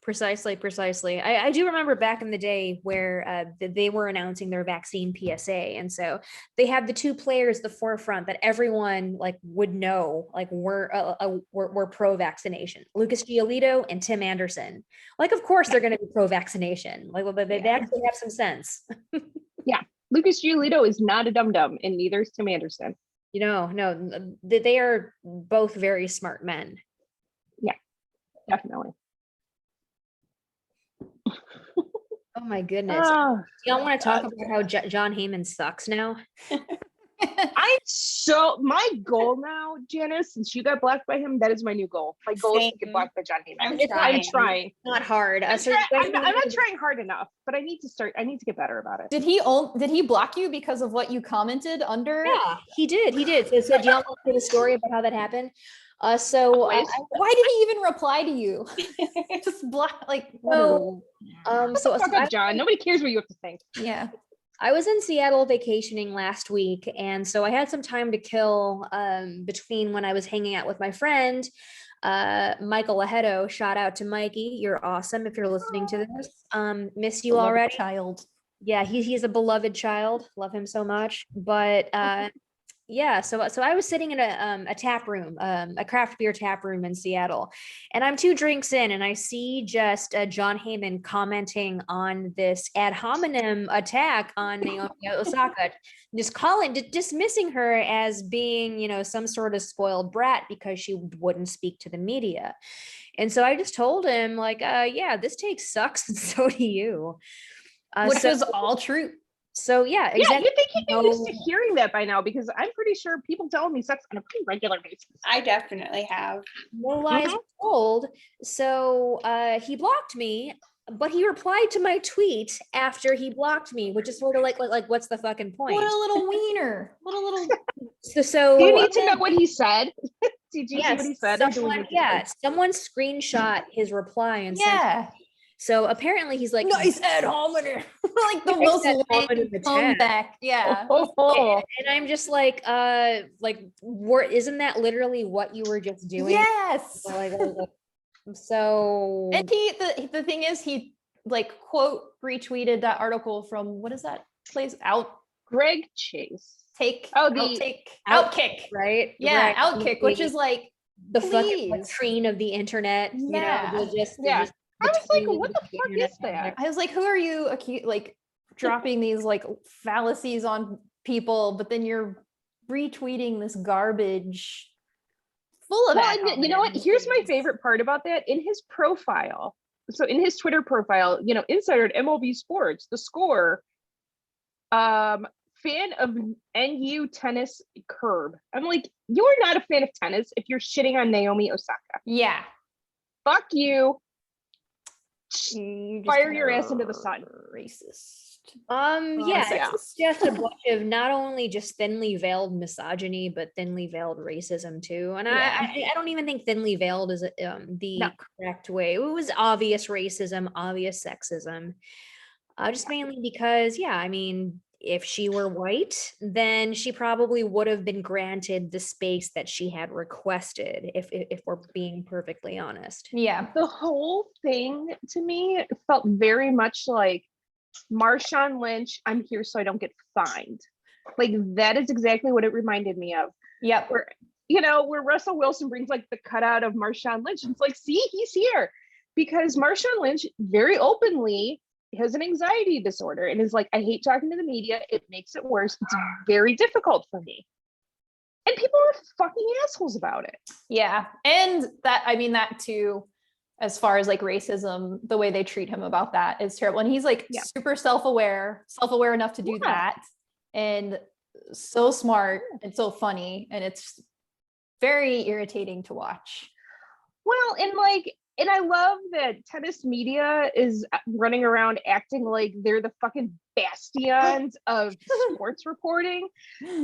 S3: Precisely. I do remember back in the day where they were announcing their vaccine PSA, and so they had the two players at the forefront that everyone like would know like were pro-vaccination: Lucas Giolito and Tim Anderson. Like, of course they're going to be pro-vaccination. Like, well, they actually have some sense.
S2: Lucas Giolito is not a dum-dum, and neither is Tim Anderson.
S3: No, they are both very smart men.
S2: Definitely.
S3: Oh my goodness.
S2: Oh,
S3: Y'all want to talk about how John Heyman sucks now?
S2: my goal now, Janice, since you got blocked by him, that is my new goal. My goal is to get
S4: Same.
S2: blocked by John Heyman.
S4: I'm
S2: I'm trying.
S3: Not hard.
S2: I'm,
S3: So
S2: try-
S3: you guys
S2: I'm not
S3: need-
S2: trying hard enough, but I need to get better about it.
S1: Did he block you because of what you commented under?
S3: Yeah, he did. So do y'all want to hear the story about how that happened?
S1: Why did he even reply to you? Just block like
S3: So, so
S2: Fuck up, John. Nobody cares what you have to think.
S1: yeah.
S3: I was in Seattle vacationing last week, and so I had some time to kill between when I was hanging out with my friend Michael Ahedo. Shout out to Mikey, you're awesome if you're listening to this. Miss you
S1: Beloved
S3: already.
S1: child.
S3: Yeah, he's a beloved child. Love him so much. But yeah, so I was sitting in a tap room, a craft beer tap room in Seattle, and I'm 2 drinks in, and I see just John Heyman commenting on this ad hominem attack on Naomi Osaka, just dismissing her as being, some sort of spoiled brat because she wouldn't speak to the media. And so I just told him like, yeah, this take sucks, and so do you.
S1: Which was all true.
S3: So yeah,
S2: Yeah,
S3: exactly.
S2: you think he'd be used to hearing that by now, because I'm pretty sure people tell me sex on a pretty regular basis.
S4: I definitely have.
S3: No lies were told. So he blocked me, but he replied to my tweet after he blocked me, which is sort of like what's the fucking point?
S1: What a little wiener. What a little
S3: So
S2: Do you need to know what he said? Did you see what he said?
S3: Someone screenshot his reply and sent
S1: yeah.
S3: So apparently he's like,
S1: Nice ad hominem. Like the
S3: Nice
S1: most
S3: ad
S1: lame
S3: hominem attack.
S1: comeback. Yeah.
S2: Oh,
S3: and I'm just like, isn't that literally what you were just doing?
S1: Yes.
S3: So
S1: And the thing is, he like quote retweeted that article from what is that place?
S2: Greg Chase.
S1: Outkick.
S3: right?
S1: Yeah,
S3: Right.
S1: Outkick, which is like
S3: the fucking
S1: please.
S3: latrine of the internet.
S1: Yeah.
S2: Yeah. I was like, what the fuck
S3: internet
S2: is that?
S1: I was like, who are you like dropping these like fallacies on people, but then you're retweeting this garbage full of
S2: Well, and you know what? Here's my favorite part about that. In his profile, so in his Twitter profile, insider at MLB Sports, the score, fan of NU tennis curb. I'm like, you're not a fan of tennis if you're shitting on Naomi Osaka.
S1: Yeah.
S2: Fuck you.
S1: You just
S2: Fire
S1: kinda
S2: your ass into the sun.
S1: Racist.
S3: Yeah,
S2: yeah.
S3: it's just a bunch of not only just thinly veiled misogyny, but thinly veiled racism too. And
S1: Yeah.
S3: I don't even think thinly veiled is the
S2: No.
S3: correct way. It was obvious racism, obvious sexism. Just mainly because, yeah, I mean, if she were white, then she probably would have been granted the space that she had requested, if we're being perfectly honest.
S1: Yeah.
S2: The whole thing to me felt very much like Marshawn Lynch, I'm here so I don't get fined. Like that is exactly what it reminded me of.
S1: Yep.
S2: Where Russell Wilson brings like the cutout of Marshawn Lynch. It's like, see, he's here. Because Marshawn Lynch very openly has an anxiety disorder and is like, I hate talking to the media. It makes it worse. It's very difficult for me. And people are fucking assholes about it.
S1: Yeah. And that too, as far as like racism, the way they treat him about that is terrible. And he's like super self-aware enough to do that, and so smart and so funny. And it's very irritating to watch.
S2: Well, and I love that tennis media is running around acting like they're the fucking bastions of sports reporting.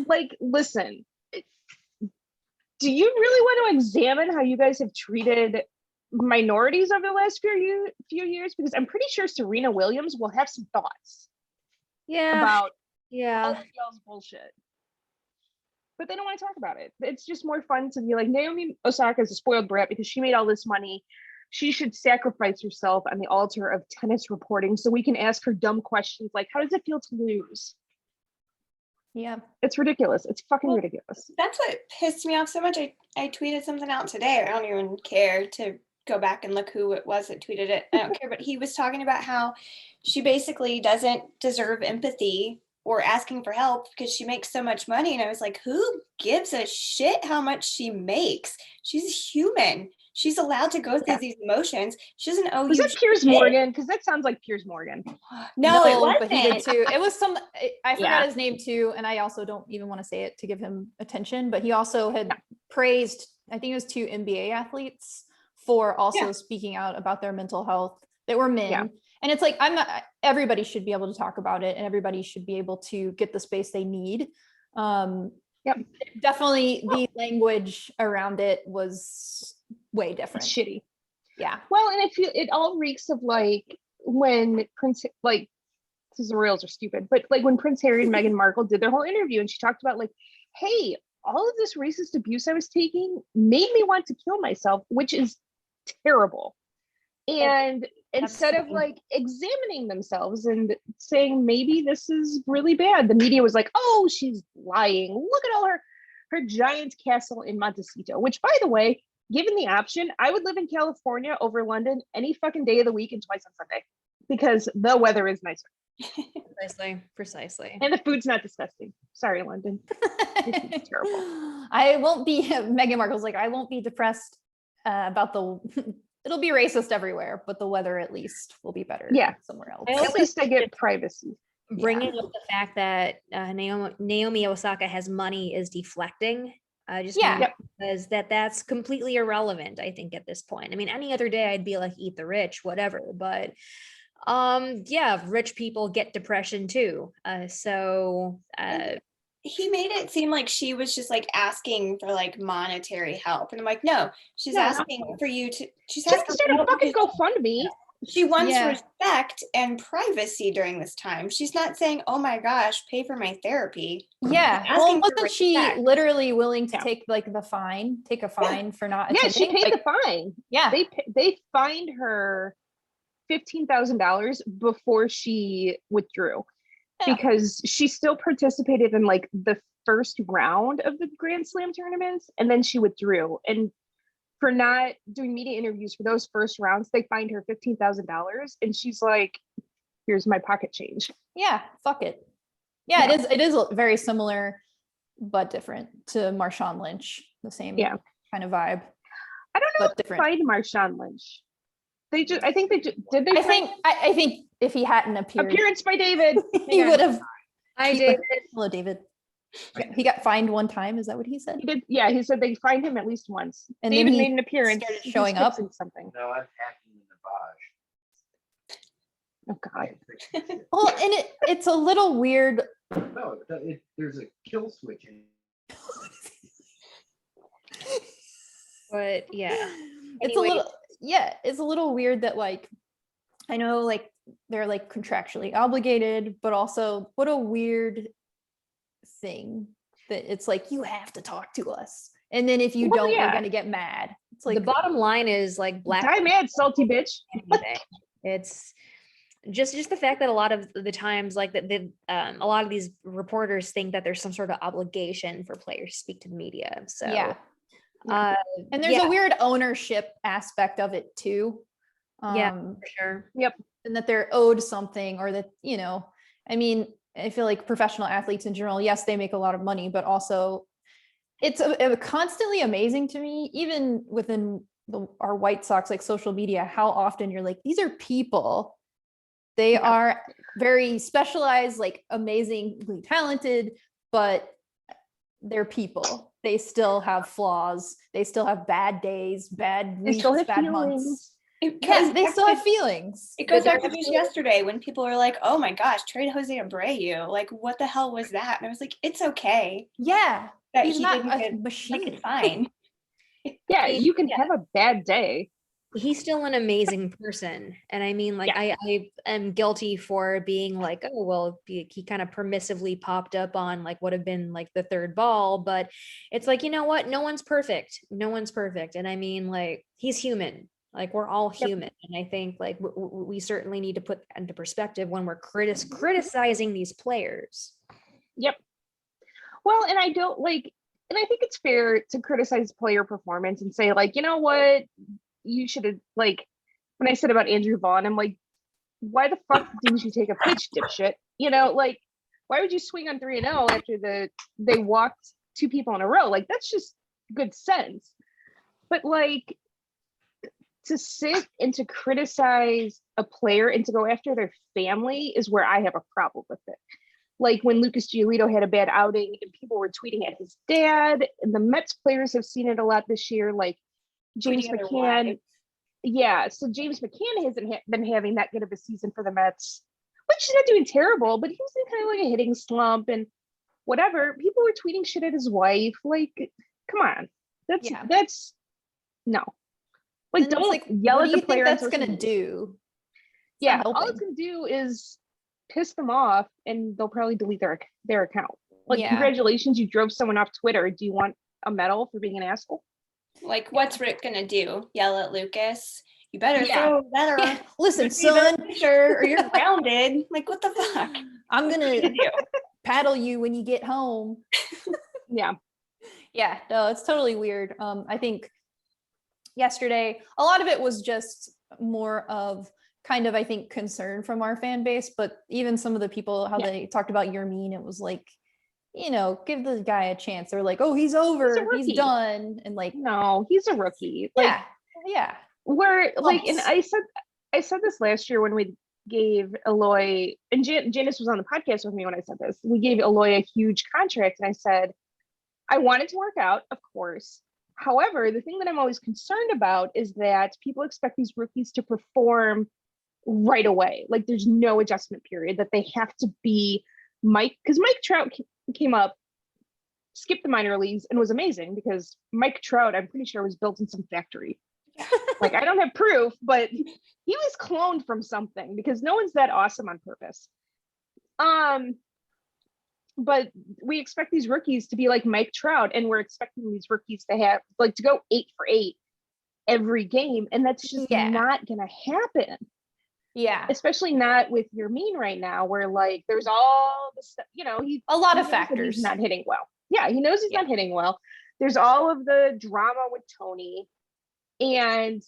S2: Like, listen, do you really want to examine how you guys have treated minorities over the last few years? Because I'm pretty sure Serena Williams will have some thoughts about all of y'all's bullshit. But they don't want to talk about it. It's just more fun to be like, Naomi Osaka is a spoiled brat because she made all this money. She should sacrifice herself on the altar of tennis reporting so we can ask her dumb questions like, how does it feel to lose?
S1: Yeah.
S2: It's ridiculous. It's fucking ridiculous.
S4: That's what pissed me off so much. I tweeted something out today. I don't even care to go back and look who it was that tweeted it. I don't care. But he was talking about how she basically doesn't deserve empathy or asking for help because she makes so much money. And I was like, who gives a shit how much she makes? She's human. She's allowed to go through these emotions. She doesn't owe you.
S2: Was that Piers Morgan? Because that sounds like Piers Morgan.
S4: No, it wasn't.
S1: But he did too. It was I forgot his name too, and I also don't even want to say it to give him attention. But he also had praised, I think it was 2 NBA athletes for also speaking out about their mental health. They were men. Yeah. And it's like, everybody should be able to talk about it, and everybody should be able to get the space they need. Definitely the language around it was way different.
S2: It's shitty.
S1: Yeah.
S2: Well, and it all reeks of like when Prince, like, the royals are stupid, but like when Prince Harry and Meghan Markle did their whole interview and she talked about like, hey, all of this racist abuse I was taking made me want to kill myself, which is terrible. And instead of like examining themselves and saying, maybe this is really bad, the media was like, oh, she's lying. Look at all her giant castle in Montecito, which, by the way, given the option, I would live in California over London any fucking day of the week and twice on Sunday because the weather is nicer.
S3: Precisely.
S2: And the food's not disgusting. Sorry, London. It's terrible.
S1: I won't be, Meghan Markle's like, I won't be depressed about it'll be racist everywhere, but the weather at least will be better somewhere else.
S2: At least I get privacy.
S3: Bringing up the fact that Naomi Osaka has money is deflecting. Because that's completely irrelevant, I think, at this point. I mean, any other day I'd be like, eat the rich, whatever. But rich people get depression too.
S4: He made it seem like she was just like asking for like monetary help, and I'm like, no, she's asking for you to. She's asking
S2: for fucking GoFundMe.
S4: She wants respect and privacy during this time. She's not saying, oh my gosh, pay for my therapy.
S1: Yeah. Well, wasn't she literally willing to take like the fine, for not attending?
S2: Yeah, she paid the fine.
S1: Yeah.
S2: They fined her $15,000 before she withdrew because she still participated in like the first round of the Grand Slam tournaments and then she withdrew. And for not doing media interviews for those first rounds, they fined her $15,000. And she's like, here's my pocket change.
S1: Yeah, fuck it. Yeah, it is very similar, but different to Marshawn Lynch, the same kind of vibe.
S2: I don't know if I find Marshawn Lynch. I think they did they
S1: I
S2: find
S1: think if he hadn't appeared,
S2: appearance by David.
S1: he would have.
S3: Hi,
S1: he
S3: David.
S1: would- Hello, David. He got fined one time. Is that what he said?
S2: He did, yeah, he said they fined him at least once.
S1: And then
S2: David
S1: he
S2: made an appearance.
S1: started
S2: He was
S1: showing up?
S2: fixing something.
S5: No, I'm hacking the
S2: Oh God.
S1: Well, and it's a little weird.
S5: Bosch. No, there's a kill switch in.
S3: But yeah.
S1: It's a
S3: Anyway.
S1: little, yeah, it's a little weird that like, I know like they're like contractually obligated, but also what a weird thing that it's like, you have to talk to us. And then if you
S2: Well,
S1: don't,
S2: yeah.
S1: we're going to get mad. It's like,
S3: The bottom line is like black.
S2: Die mad, salty bitch.
S3: anything. It's just the fact that a lot of the times, like that, a lot of these reporters think that there's some sort of obligation for players to speak to the media. So
S1: yeah.
S3: uh,
S1: And there's
S3: yeah.
S1: a weird ownership aspect of it too.
S3: Yeah. for sure.
S1: And that they're owed something, or that, you know, I mean, I feel like professional athletes in general, yes, they make a lot of money, but also it's constantly amazing to me, even within our White Sox, like social media, how often you're like, these are people. They are very specialized, like amazingly talented, but they're people. They still have flaws. They still have bad days, bad
S2: They
S1: weeks,
S2: still have
S1: bad
S2: feelings.
S1: months.
S4: It
S1: Yes,
S4: goes
S1: they
S4: back
S1: still
S4: to-
S1: have feelings.
S4: It goes
S3: But
S4: back
S3: they're
S4: to just
S3: still-
S4: yesterday when people were like, "Oh my gosh, trade Jose Abreu! Like, what the hell was that?" And I was like, "It's okay
S1: Yeah,
S4: that
S1: he's
S4: he
S1: not
S4: didn't
S1: a
S4: get
S1: machine.
S4: like it's fine."
S2: Yeah, you can have a bad day.
S3: He's still an amazing person. And I mean, like,
S2: Yeah.
S3: I am guilty for being like, oh, well, he kind of permissively popped up on like would have been like the third ball. But it's like, you know what? No one's perfect. No one's perfect. And I mean, like, he's human. Like, we're all
S2: Yep.
S3: human. And I think like we certainly need to put that into perspective when we're criticizing these players.
S2: Yep. Well, and I don't like, and I think it's fair to criticize player performance and say, like, you know what, you should have, like, when I said about Andrew Vaughn, I'm like, why the fuck didn't you take a pitch, dipshit? You know, like, why would you swing on 3-0 after they walked two people in a row? Like, that's just good sense. But like, to sit and to criticize a player and to go after their family is where I have a problem with it. Like when Lucas Giolito had a bad outing and people were tweeting at his dad, and the Mets players have seen it a lot this year. Like James
S4: Tweeting at their
S2: McCann,
S4: wives.
S2: yeah. So James McCann hasn't been having that good of a season for the Mets, which he's not doing terrible, but he was in kind of like a hitting slump and whatever. People were tweeting shit at his wife. Like, come on, that's no. Like,
S1: And it's
S2: don't
S1: like,
S2: yell
S1: what
S2: at
S1: do
S2: the
S1: you think
S2: player. on
S1: that's
S2: social
S1: gonna
S2: media.
S1: do? It's
S2: Yeah,
S1: not
S2: all
S1: helping.
S2: it's gonna do is piss them off, and they'll probably delete their account. Like,
S1: Yeah.
S2: congratulations, you drove someone off Twitter. Do you want a medal for being an asshole?
S4: Like, what's Rick gonna do? Yell at Lucas? You better
S2: Yeah.
S4: throw better.
S1: Yeah, listen,
S4: You better
S1: son,
S4: pitcher or you're grounded. Like, what the fuck?
S1: I'm
S4: What are you
S1: gonna
S4: gonna do?
S1: paddle you when you get home.
S2: Yeah,
S1: Yeah, no, it's totally weird. I think yesterday, a lot of it was just more of kind of, I think, concern from our fan base, but even some of the people, how
S2: Yeah.
S1: they talked about Yermin, it was like, you know, give the guy a chance. They're like, oh, he's over, he's
S2: rookie.
S1: done. And like,
S2: no, he's a rookie. Like,
S1: yeah.
S2: we're like, and
S1: Lumps.
S2: I said this last year when we gave Eloy, and Janice was on the podcast with me when I said this. We gave Eloy a huge contract, and I said, I want it to work out, of course. However, the thing that I'm always concerned about is that people expect these rookies to perform right away. Like, there's no adjustment period, that they have to be because Mike Trout came up, skipped the minor leagues, and was amazing, because Mike Trout, I'm pretty sure, was built in some factory. Like, I don't have proof, but he was cloned from something, because no one's that awesome on purpose. But we expect these rookies to be like Mike Trout, and we're expecting these rookies to have, like, to go 8 for 8 every game, and that's just
S1: Yeah.
S2: not gonna happen.
S1: Yeah.
S2: Especially not with Yermin right now, where like there's all the stuff, you know,
S1: A lot
S2: he
S1: of
S2: knows that
S1: factors.
S2: he's not hitting well. Yeah, he knows he's
S1: Yeah.
S2: not hitting well. There's all of the drama with Tony, and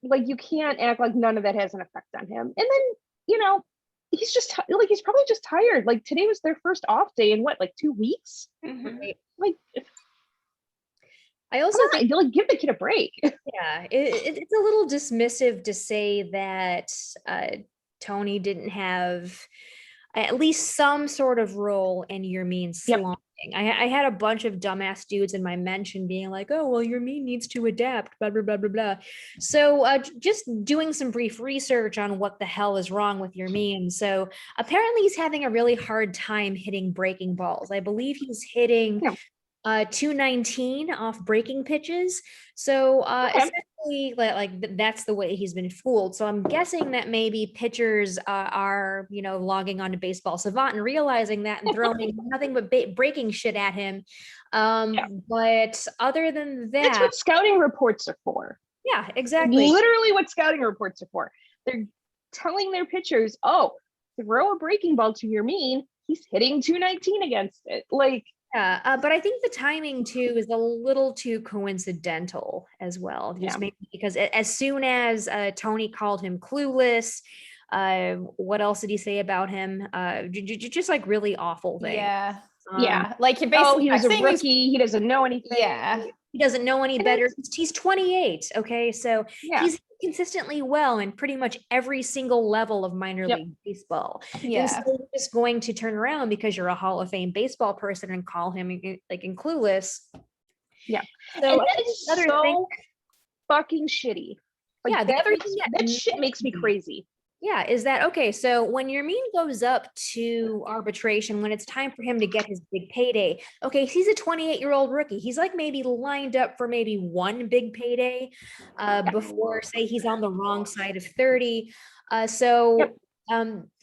S2: like, you can't act like none of that has an effect on him. And then, you know, he's just like, he's probably just tired. Like, today was their first off day in what, like 2 weeks?
S4: Mhm.
S2: Like,
S3: I also
S2: Come on,
S3: think,
S2: like, give the kid a break.
S3: yeah, it's a little dismissive to say that Tony didn't have at least some sort of role in your mean
S2: Yep.
S3: slumping. I had a bunch of dumbass dudes in my mention being like, oh, well, your mean needs to adapt, blah, blah, blah, blah, blah. So just doing some brief research on what the hell is wrong with your mean. So apparently he's having a really hard time hitting breaking balls. I believe he's hitting
S2: Yeah.
S3: 219 off breaking pitches. So
S2: Okay.
S3: essentially, that's the way he's been fooled. So I'm guessing that maybe pitchers are, logging on to Baseball Savant and realizing that and throwing nothing but breaking shit at him. But other than
S2: That's
S3: that,
S2: what scouting reports are for.
S3: yeah, exactly.
S2: Literally what scouting reports are for. They're telling their pitchers, oh, throw a breaking ball to your mean. He's hitting 219 against it. Like,
S3: yeah, but I think the timing too is a little too coincidental as well. Just maybe because as soon as Tony called him clueless, what else did he say about him? Just like really awful things.
S1: Yeah.
S2: Yeah.
S1: Like you're basically
S2: he was a
S1: saying
S2: rookie. He doesn't know anything.
S1: Yeah.
S3: He doesn't know any better. He's 28. Okay. So he's consistently well in pretty much every single level of minor league baseball.
S1: Yeah.
S3: And so you're just going to turn around because you're a Hall of Fame baseball person and call him like in clueless.
S2: Yeah.
S3: So
S2: And that is so fucking shitty. Like that shit makes me crazy.
S3: Yeah, is that okay? So when your mean goes up to arbitration, when it's time for him to get his big payday, okay, he's a 28-year-old rookie. He's like maybe lined up for maybe one big payday before, say, he's on the wrong side of 30.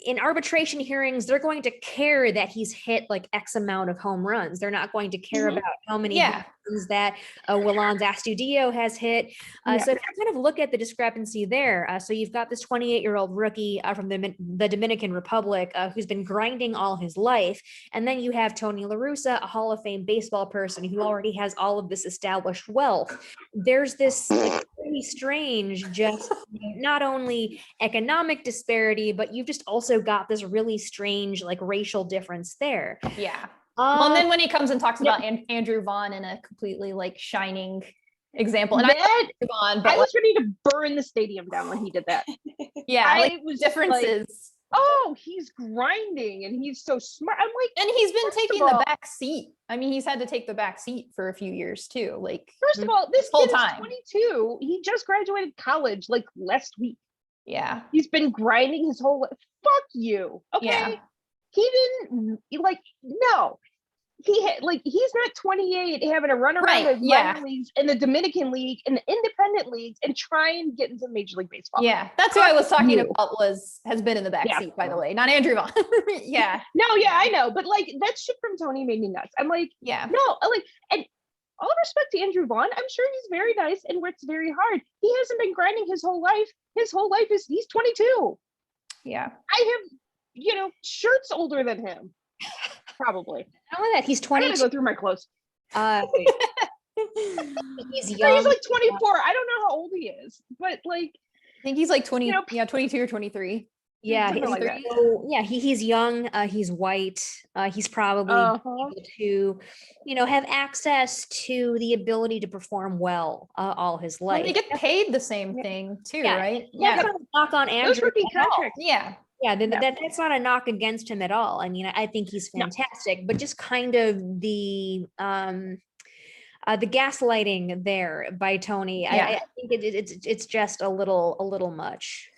S3: In arbitration hearings, they're going to care that he's hit like X amount of home runs. They're not going to care about how many home runs that Willans Astudillo has hit. So if you kind of look at the discrepancy there, so you've got this 28-year-old rookie from the Dominican Republic who's been grinding all his life. And then you have Tony La Russa, a Hall of Fame baseball person who already has all of this established wealth. There's this like, really strange, just not only economic disparity, but you've just also got this really strange like racial difference there.
S1: Yeah. Well, and then when he comes and talks about Andrew Vaughn in a completely like shining example, and I
S2: was ready to burn the stadium down when he did that.
S1: It was differences.
S2: Oh, he's grinding and he's so smart. I'm like,
S1: and he's been taking the back seat. I mean, he's had to take the back seat for a few years too. Like,
S2: first of all, this whole time, 22. He just graduated college like last week.
S1: Yeah,
S2: he's been grinding his whole life. Fuck you. Okay, he didn't like. No, he's not 28 having to run around the minor leagues in the Dominican League and the independent leagues and try and get into Major League Baseball.
S1: Yeah, that's who I was talking about. Has been in the back seat, by the way, not Andrew Vaughn.
S2: I know, but like that shit from Tony made me nuts. I'm like, and all respect to Andrew Vaughn, I'm sure he's very nice and works very hard. He hasn't been grinding his whole life. His whole life is he's 22.
S1: Yeah,
S2: I have shirts older than him. Probably.
S3: Not only that, he's 20.
S2: I'm gonna go through my clothes.
S3: He's young.
S2: He's like 24. I don't know how old he is, but like
S1: I think he's like 20. 22 or 23.
S3: Yeah, he's young. He's white. He's probably able to, have access to the ability to perform well all his life.
S1: Well, they get paid the same thing too, right?
S3: Yeah, knock on Andrew.
S1: Yeah.
S3: Yeah, that's not a knock against him at all. I mean, I think he's fantastic, but just kind of the gaslighting there by Tony. I think it's just a little much.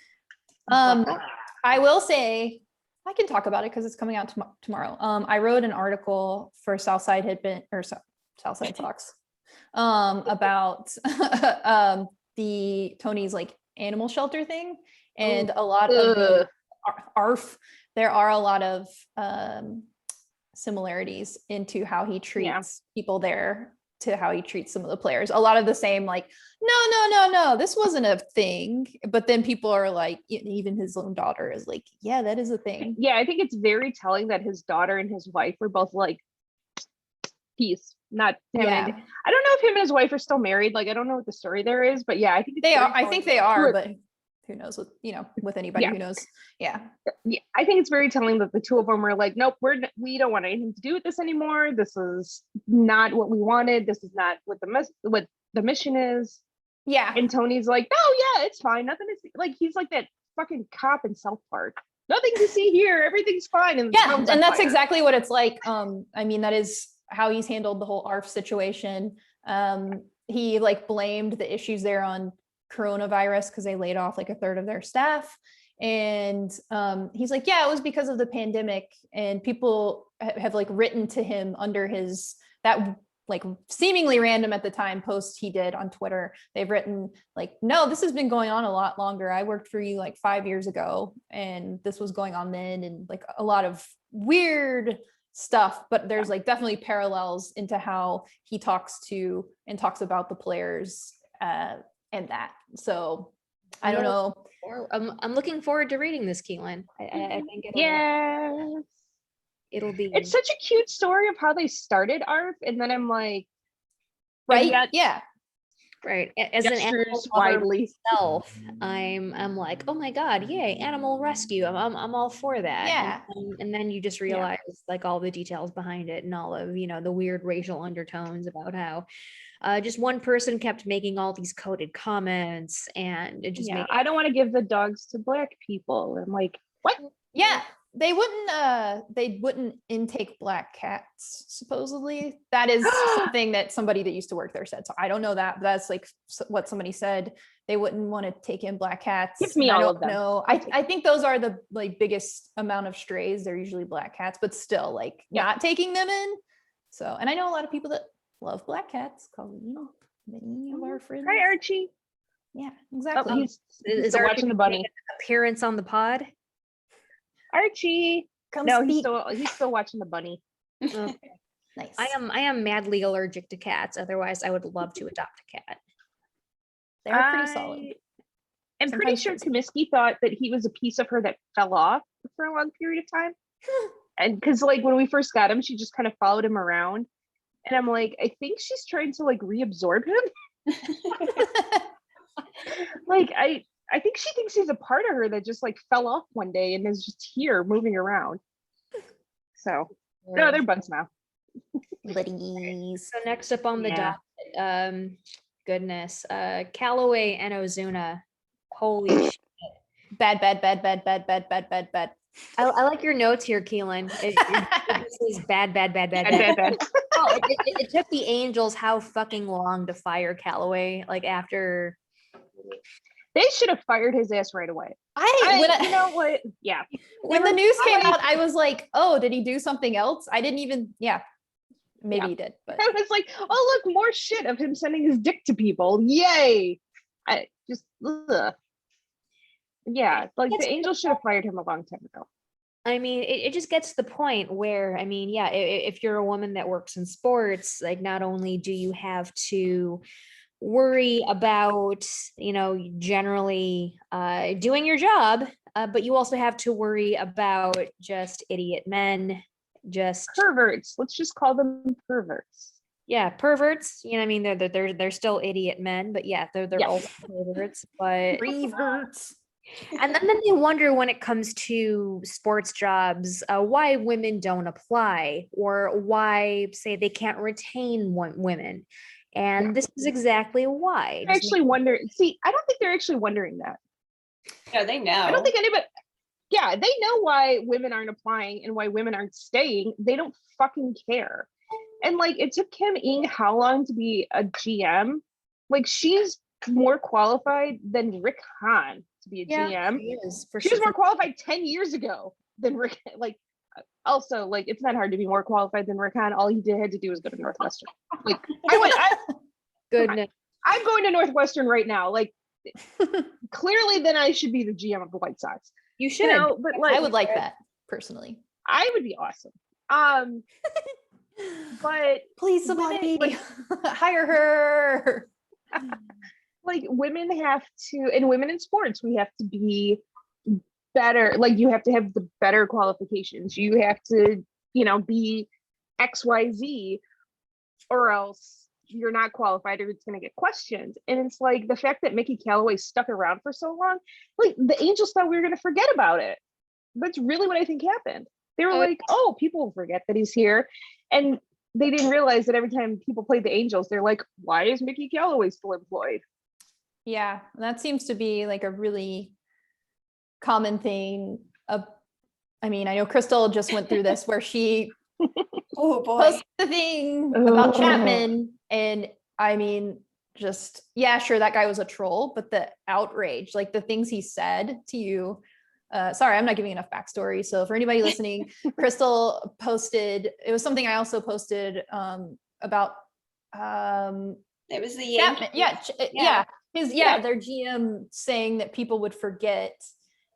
S1: I will say I can talk about it because it's coming out tomorrow. I wrote an article for Southside Sox about the Tony's like animal shelter thing, and a lot of the ARF. There are a lot of similarities into how he treats people there to how he treats some of the players. A lot of the same, like, no, this wasn't a thing. But then people are like, even his own daughter is like, yeah, that is a thing.
S2: Yeah, I think it's very telling that his daughter and his wife were both like, peace. Not having anything. I don't know if him and his wife are still married. Like, I don't know what the story there is, but yeah, I think
S1: they are. I think they are, but who knows with, with anybody
S2: Yeah.
S1: who knows. Yeah.
S2: Yeah, I think it's very telling that the two of them were like, nope, we don't want anything to do with this anymore. This is not what we wanted. This is not what the mission is.
S1: Yeah.
S2: And Tony's like, oh yeah, it's fine. Nothing to see. Like, he's like that fucking cop in South Park. Nothing to see here. Everything's fine. And the
S1: Yeah.
S2: town's on
S1: And that's
S2: fire.
S1: exactly what it's like. I mean, that is how he's handled the whole ARF situation. He like blamed the issues there on coronavirus because they laid off like a third of their staff. And he's like, yeah, it was because of the pandemic. And people have like written to him under that like seemingly random at the time post he did on Twitter. They've written like, no, this has been going on a lot longer. I worked for you like 5 years ago and this was going on then, and like a lot of weird stuff, but there's like definitely parallels into how he talks about the players and that. So I don't know.
S3: I'm looking forward to reading this, Keelan. I think it'll be.
S2: It's such a cute story of how they started ARF, and then I'm like,
S1: Right?
S2: yet
S1: Yeah.
S3: Right. As an animal
S2: gestures
S3: lover
S2: widely.
S3: myself, I'm like, oh my God, yay, animal rescue. I'm all for that.
S1: Yeah.
S3: And then you just realize like all the details behind it and all of, the weird racial undertones about how just one person kept making all these coded comments, and it just made
S2: I don't want to give the dogs to black people. I'm like, what?
S1: Yeah. They wouldn't intake black cats, supposedly. That is something that somebody that used to work there said. So I don't know that, but that's like what somebody said. They wouldn't want to take in black cats.
S2: Give me
S1: And
S2: all
S1: I
S2: of
S1: don't
S2: them.
S1: know. I think those are the like biggest amount of strays. They're usually black cats, but still like not taking them in. So, and I know a lot of people that love black cats, Colleen, many of our friends.
S2: Hi, Archie.
S1: Yeah,
S2: Oh,
S1: exactly.
S2: he's
S3: is
S2: still
S3: Archie
S2: watching the
S3: gonna
S2: bunny.
S3: make an appearance on the pod.
S2: Archie.
S1: Come
S2: No,
S1: speak.
S2: he's still watching the bunny.
S3: Okay.
S1: Nice.
S3: I am madly allergic to cats. Otherwise, I would love to adopt a cat.
S1: They're pretty solid.
S2: I'm pretty
S1: Sometimes
S2: sure
S1: crazy.
S2: Comiskey thought that he was a piece of her that fell off for a long period of time. And because like when we first got him, she just kind of followed him around. And I'm like, I think she's trying to like reabsorb him. Like I think she thinks he's a part of her that just like fell off one day and is just here moving around. So no, they're buds now.
S1: Buddies.
S3: So next up on the docket, goodness, Callaway and Ozuna. Holy shit.
S1: Bad.
S3: I like your notes here, Keelan. It is bad.
S2: Bad.
S3: Oh, it took the Angels how fucking long to fire Callaway? Like after.
S2: They should have fired his ass right away. You know what? Yeah.
S1: When the news came out, I was like, oh, did he do something else? I didn't even, maybe he did, but
S2: I was like, oh, look, more shit of him sending his dick to people. Yay. I just, ugh. Yeah, like the Angels should have fired him a long time ago.
S3: I mean, it just gets to the point where, I mean, yeah, if you're a woman that works in sports, like not only do you have to worry about, generally doing your job, but you also have to worry about just idiot men, just
S2: perverts. Let's just call them perverts.
S3: Yeah, perverts. I mean, they're still idiot men, but yeah, they're also perverts. But
S1: reverts.
S3: And then they wonder when it comes to sports jobs, why women don't apply, or why say they can't retain women. And this is exactly why.
S2: I actually wonder. See, I don't think they're actually wondering that.
S4: No, they know.
S2: I don't think anybody. Yeah, they know why women aren't applying and why women aren't staying. They don't fucking care. And like, it took Kim Ng how long to be a GM? Like, she's more qualified than Rick Hahn to be a GM. She was more qualified 10 years ago than Rick. Like, also, like, it's not hard to be more qualified than Rick Hahn. All he had to do was go to Northwestern. Like,
S3: goodness.
S2: I'm going to Northwestern right now. Like, clearly, then I should be the GM of the White Sox.
S3: You should.
S2: But like,
S1: I would like that personally.
S2: I would be awesome. But
S1: please, somebody hire her.
S2: Like, women have to, and women in sports, we have to be better. Like, you have to have the better qualifications. You have to, be XYZ, or else you're not qualified or it's going to get questioned. And it's like the fact that Mickey Callaway stuck around for so long, like the Angels thought we were going to forget about it. That's really what I think happened. They were like, oh, people will forget that he's here. And they didn't realize that every time people played the Angels, they're like, why is Mickey Callaway still employed?
S1: Yeah, that seems to be like a really common thing. I mean, I know Crystal just went through this where she
S4: Oh boy.
S1: posted the thing about
S2: Ugh.
S1: Chapman, and I mean, just yeah, sure, that guy was a troll, but the outrage, like the things he said to you. Sorry, I'm not giving enough backstory. So for anybody listening, Crystal posted. It was something I also posted about.
S4: It was the
S1: Chapman,
S4: Yankees.
S1: their GM saying that people would forget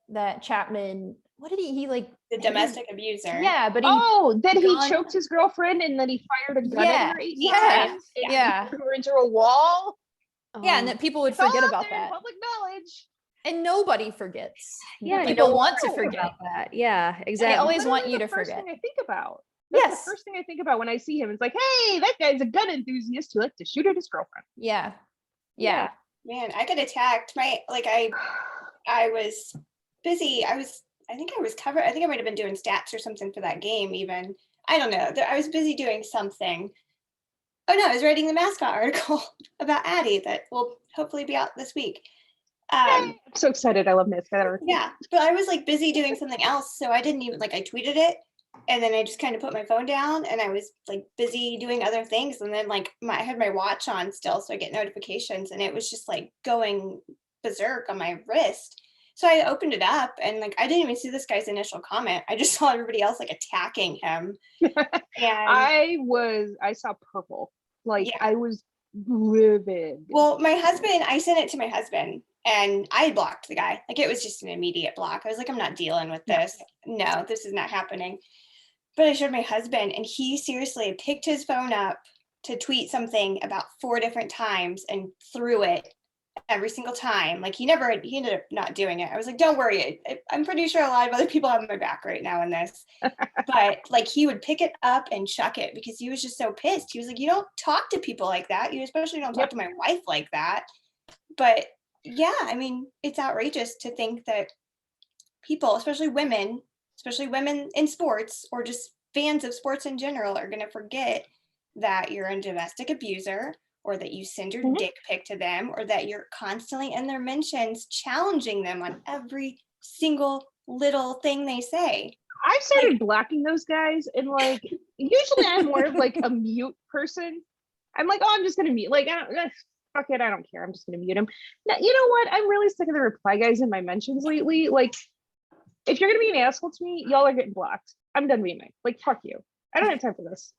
S1: that Chapman. What did he like?
S4: The domestic abuser.
S1: Yeah, but
S2: that he
S1: gun-
S2: choked his girlfriend and then he fired a gun
S1: Yeah,
S2: at her 8
S1: yeah,
S2: times. And
S1: yeah.
S2: threw her into a wall.
S1: Yeah, and that people would
S2: It's all
S1: forget
S2: out
S1: about
S2: there in
S1: that,
S2: public knowledge.
S1: and nobody forgets.
S3: Yeah,
S1: people
S3: no
S1: want to
S3: one knows
S1: forget.
S3: about that. Yeah,
S1: They
S3: exactly.
S1: always want
S2: Literally
S1: you
S2: the
S1: to
S2: first
S1: forget.
S2: thing I think about. That's
S1: Yes.
S2: the first thing I think about when I see him. It's like, hey, that guy's a gun enthusiast who likes to shoot at his girlfriend.
S1: Yeah.
S3: Yeah.
S4: Man, I got attacked. I was busy. I think I might have been doing stats or something for that game even. I don't know. I was busy doing something. Oh no, I was writing the mascot article about Addie that will hopefully be out this week.
S2: I'm so excited. I love mascot.
S4: Yeah, but I was like busy doing something else, so I didn't even I tweeted it, and then I just kind of put my phone down, and I was like busy doing other things, and then I had my watch on still, so I get notifications, and it was just like going berserk on my wrist. So I opened it up, and I didn't even see this guy's initial comment. I just saw everybody else attacking him. And
S2: I saw purple. I was livid.
S4: well, I sent it to my husband. And I blocked the guy. It was just an immediate block. I was like, I'm not dealing with this. No, this is not happening. But I showed my husband, and he seriously picked his phone up to tweet something about 4 different times and threw it every single time. He ended up not doing it. I was like, don't worry. I'm pretty sure a lot of other people have my back right now in this. But he would pick it up and chuck it because he was just so pissed. He was like, you don't talk to people like that. You especially don't talk to my wife like that. But yeah, I mean, it's outrageous to think that people, especially women in sports or just fans of sports in general, are going to forget that you're a domestic abuser, or that you send your dick pic to them, or that you're constantly in their mentions challenging them on every single little thing they say.
S2: I've started blocking those guys, and usually I'm more of a mute person. I'm like, oh, I'm just gonna mute. Fuck it, I don't care. I'm just gonna mute him. Now, you know what? I'm really sick of the reply guys in my mentions lately. If you're gonna be an asshole to me, y'all are getting blocked. I'm done being nice. Fuck you. I don't have time for this.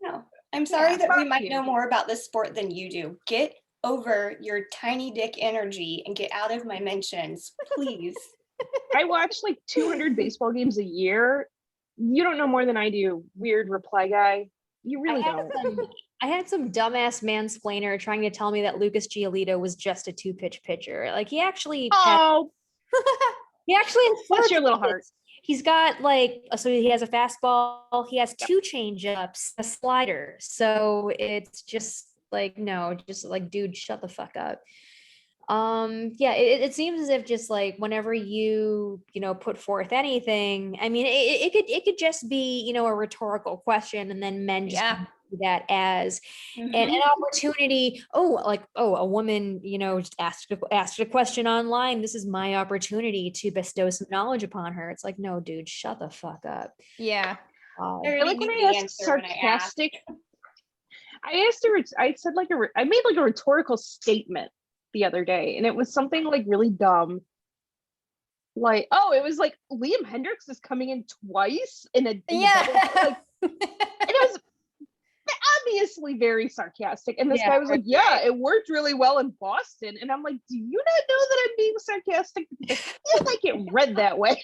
S4: No, I'm sorry that we
S2: fuck
S4: might
S2: you.
S4: know more about this sport than you do. Get over your tiny dick energy and get out of my mentions, please.
S2: I watch 200 baseball games a year. You don't know more than I do. Weird reply guy. You really don't.
S3: I had some dumbass mansplainer trying to tell me that Lucas Giolito was just a 2-pitch pitcher. He actually he actually has
S2: bless your little heart.
S3: He's got so he has a fastball, he has 2 changeups, a slider. So it's just no, just dude, shut the fuck up. Yeah, it seems as if just whenever you put forth anything, I mean, it could just be a rhetorical question, and then men just do that as an opportunity. A woman just asked a question online. This is my opportunity to bestow some knowledge upon her. It's no, dude, shut the fuck up.
S1: Yeah.
S2: I when I asked sarcastic. I asked her. I said I made a rhetorical statement the other day, and it was something really dumb. It was Liam Hendricks is coming in twice in a double, and it was obviously very sarcastic. And this guy was like, "Yeah, it worked really well in Boston," and I'm like, "Do you not know that I'm being sarcastic? I feel like it read that way."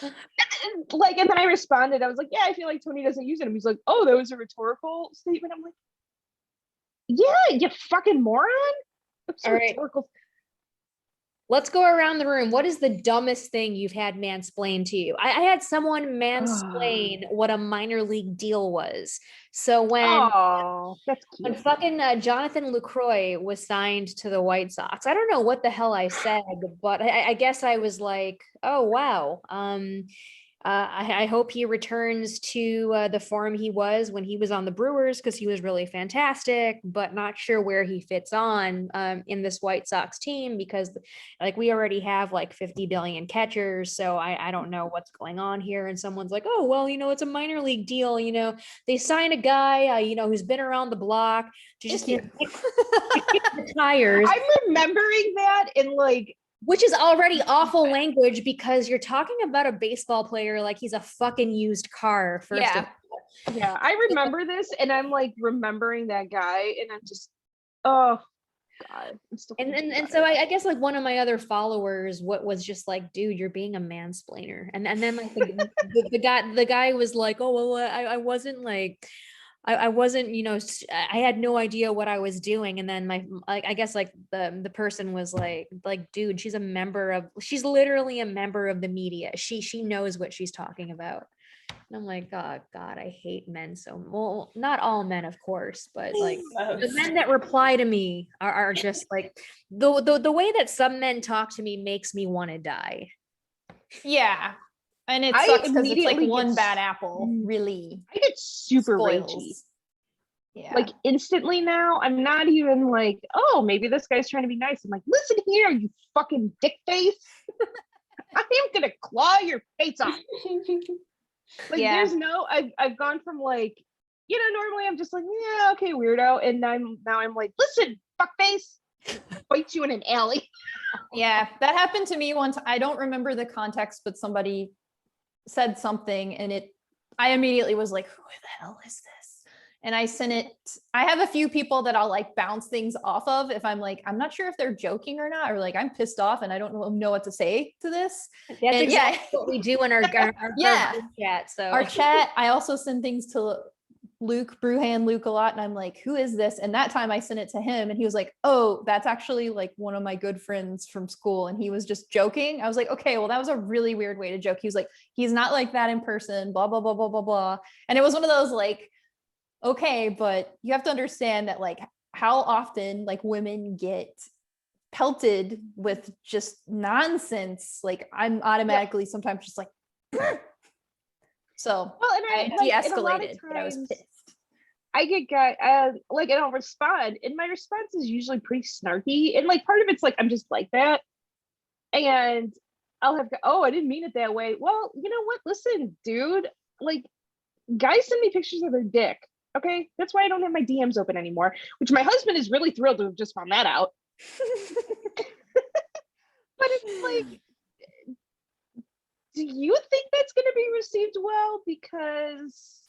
S2: And then I responded. I was like, "Yeah, I feel like Tony doesn't use it." And he's like, "Oh, that was a rhetorical statement." I'm like, "Yeah, you fucking moron."
S3: All right. Let's go around the room. What is the dumbest thing you've had mansplained to you? I had someone mansplain what a minor league deal was. So
S2: Oh, that's
S3: when
S2: cute.
S3: fucking Jonathan Lucroy was signed to the White Sox, I don't know what the hell I said, but I guess I was like, oh wow. I hope he returns to the form he was when he was on the Brewers because he was really fantastic, but not sure where he fits on in this White Sox team because like we already have like 50 billion catchers. So I don't know what's going on here. And someone's like, oh, well, it's a minor league deal. They sign a guy, who's been around the block to just
S1: Thank
S3: kick the tires.
S2: I'm remembering that in like,
S3: Which is already awful language because you're talking about a baseball player like he's a fucking used car. First
S1: Yeah.
S3: of all.
S2: yeah, I remember this, and I'm like remembering that guy, and I'm just, oh God. I'm still
S3: And
S2: thinking about
S3: so
S2: it.
S3: I guess like one of my other followers, what was just like, dude, you're being a mansplainer. And then like the guy was like, oh well, I wasn't like. I wasn't, I had no idea what I was doing. And then I guess like the person was like, dude, she's literally a member of the media. She knows what she's talking about. And I'm like, God, I hate men so well, not all men, of course, but like the
S4: Most.
S3: men that reply to me are just like the way that some men talk to me makes me want to die.
S1: Yeah. And it
S2: I
S1: sucks because it's like
S2: immediately
S1: one
S2: get
S1: bad apple really
S2: I get super ragey.
S1: spoils. Yeah.
S2: Like instantly now, I'm not even like, oh, maybe this guy's trying to be nice. I'm like, listen here, you fucking dick face. I am gonna claw your face off. Like
S1: Yeah.
S2: there's no, I've gone from like, normally I'm just like, yeah, okay, weirdo. And now I'm like, listen, fuckface, fight you in an alley.
S1: Yeah, that happened to me once. I don't remember the context, but somebody said something and I immediately was like, who the hell is this? And I sent it. I have a few people that I'll like bounce things off of if I'm like, I'm not sure if they're joking or not, or like I'm pissed off and I don't know what to say to this.
S3: That's
S1: And
S3: exactly what we do in our
S1: Yeah.
S3: group chat. So
S1: Our chat, I also send things to Brewhand Luke a lot. And I'm like, who is this? And that time I sent it to him and he was like, oh, that's actually like one of my good friends from school. And he was just joking. I was like, okay, well, that was a really weird way to joke. He was like, he's not like that in person, blah, blah, blah, blah, blah, blah. And it was one of those like, okay, but you have to understand that like how often like women get pelted with just nonsense. Like I'm automatically sometimes just like, so
S2: Well, and
S1: I
S2: like, and a lot of
S1: de-escalated, but I was
S2: times
S1: pissed.
S2: I get like, and I'll respond, and my response is usually pretty snarky, and like part of it's like I'm just like that, and I'll have oh, I didn't mean it that way. Well, you know what? Listen, dude, like guys send me pictures of their dick. Okay, that's why I don't have my DMs open anymore. Which my husband is really thrilled to have just found that out. But it's like, do you think that's going to be received well? Because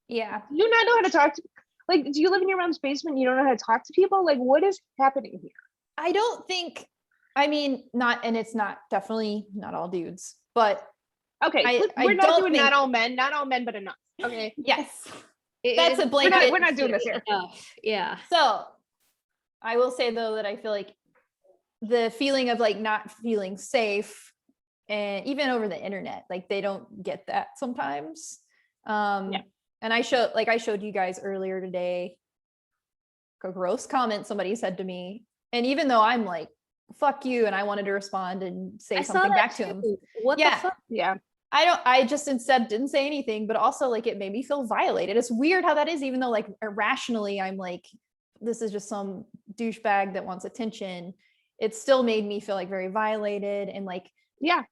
S1: Yeah.
S2: you not know how to talk to, like, do you live in your mom's basement? You don't know how to talk to people? Like, what is happening here?
S1: I don't think, I mean, not, and it's not definitely not all dudes, but
S2: Okay,
S1: I
S2: we're not
S1: don't
S2: doing
S1: think-
S2: not all men, but enough. Okay,
S1: yes, that's a
S2: we're
S1: blanket.
S2: not doing this here.
S3: Yeah.
S1: So I will say though that I feel like the feeling of like not feeling safe and even over the internet, like they don't get that sometimes.
S2: Yeah.
S1: And I showed you guys earlier today a gross comment somebody said to me. And even though I'm like, fuck you, and I wanted to respond and say something back to him.
S3: What
S1: Yeah.
S3: the fuck?
S2: Yeah.
S1: I just instead didn't say anything, but also like it made me feel violated. It's weird how that is, even though like irrationally I'm like, this is just some douchebag that wants attention. It still made me feel like very violated and like,
S2: Yeah.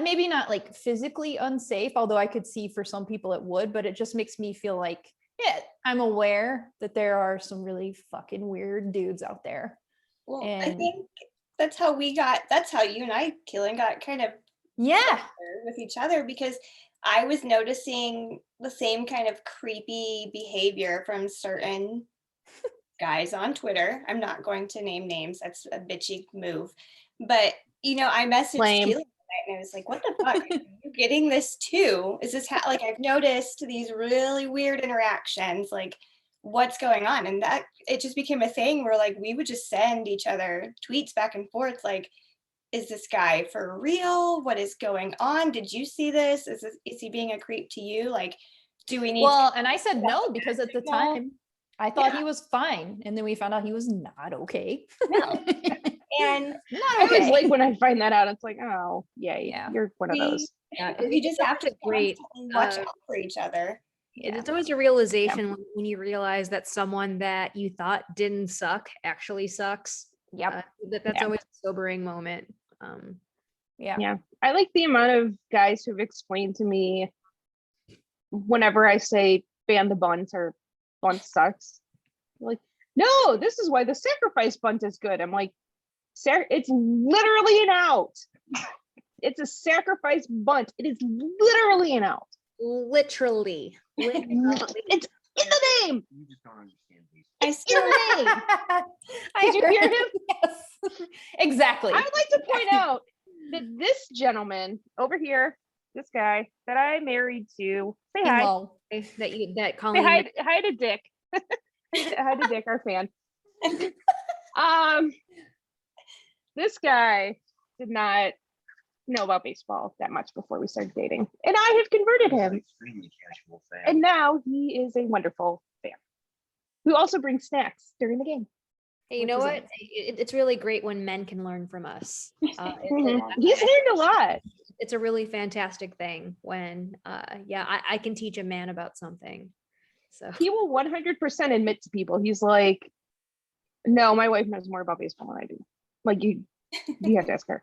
S1: maybe not like physically unsafe, although I could see for some people it would, but it just makes me feel like, yeah, I'm aware that there are some really fucking weird dudes out there.
S4: Well, I
S1: And-
S4: think that's how you and I, Keelan, got kind of
S1: Yeah.
S4: with each other, because I was noticing the same kind of creepy behavior from certain guys on Twitter. I'm not going to name names. That's a bitchy move. But, I messaged
S2: Lame.
S4: Keelan tonight and I was like, what the fuck? Are you getting this too? Is this like I've noticed these really weird interactions? Like, what's going on? And that it just became a thing where like we would just send each other tweets back and forth like, is this guy for real? What is going on? Did you see this? Is he being a creep to you? Like, do we need
S1: Well, and I said no because at the
S4: Well,
S1: time I thought he was fine, and then we found out he was not okay.
S4: no? And
S1: Not
S2: I always
S1: okay.
S2: like when I find that out. It's like, oh, yay,
S1: Yeah.
S2: you're one of those.
S3: Yeah,
S4: we just have to
S3: great,
S4: constantly watch out for each other.
S3: It's always a realization when you realize that someone that you thought didn't suck actually sucks.
S1: Yep.
S3: That's always a sobering moment.
S1: Yeah.
S2: I like the amount of guys who've explained to me whenever I say ban the bunt or bunt sucks. Like, no, this is why the sacrifice bunt is good. I'm like, it's literally an out. It's a sacrifice bunt. It is literally an out.
S3: Literally.
S2: It's in the name.
S5: You just don't understand these.
S4: I
S2: In
S4: still
S2: the name.
S1: Did
S2: you hear him?
S1: Yes. Exactly.
S2: I would like to point out that this gentleman over here, this guy that I married to, say hi.
S1: Hello.
S3: That
S2: Say
S3: Colleen
S2: hi to Dick. Hi to Dick, our fan. This guy did not know about baseball that much before we started dating, and I have converted
S5: He's an
S2: him,
S5: extremely casual fan.
S2: and now he is a wonderful fan who also brings snacks during the game.
S3: Hey, you know what? It's really great when men can learn from us.
S2: He's learned a lot.
S3: It's a really fantastic thing when, I can teach a man about something. So
S2: He will 100% admit to people. He's like, no, my wife knows more about baseball than I do. Like you have to ask her.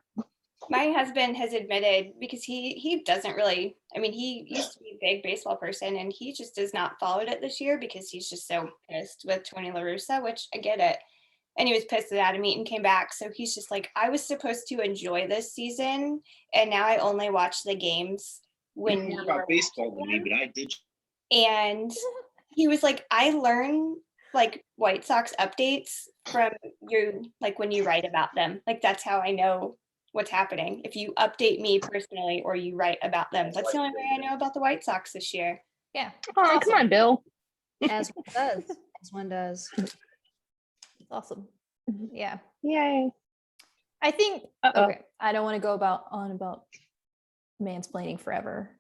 S4: My husband has admitted, because he doesn't really, I mean, he used to be a big baseball person and he just does not follow it this year because he's just so pissed with Tony La Russa, which I get it. And he was pissed at Adam Eaton came back. So he's just like, I was supposed to enjoy this season and now I only watch the games when
S5: You know more
S4: you are
S5: about baseball than me,
S4: watching
S5: but I did.
S4: And he was like, I learn like White Sox updates from you, like when you write about them. Like that's how I know what's happening. If you update me personally or you write about them, that's the only way I know about the White Sox this year.
S1: Yeah.
S2: Oh, come on, Bill.
S3: as one does, as one does.
S1: It's awesome. Yeah.
S2: Yay.
S1: I think
S2: Uh-oh.
S1: okay. I don't want to go about mansplaining forever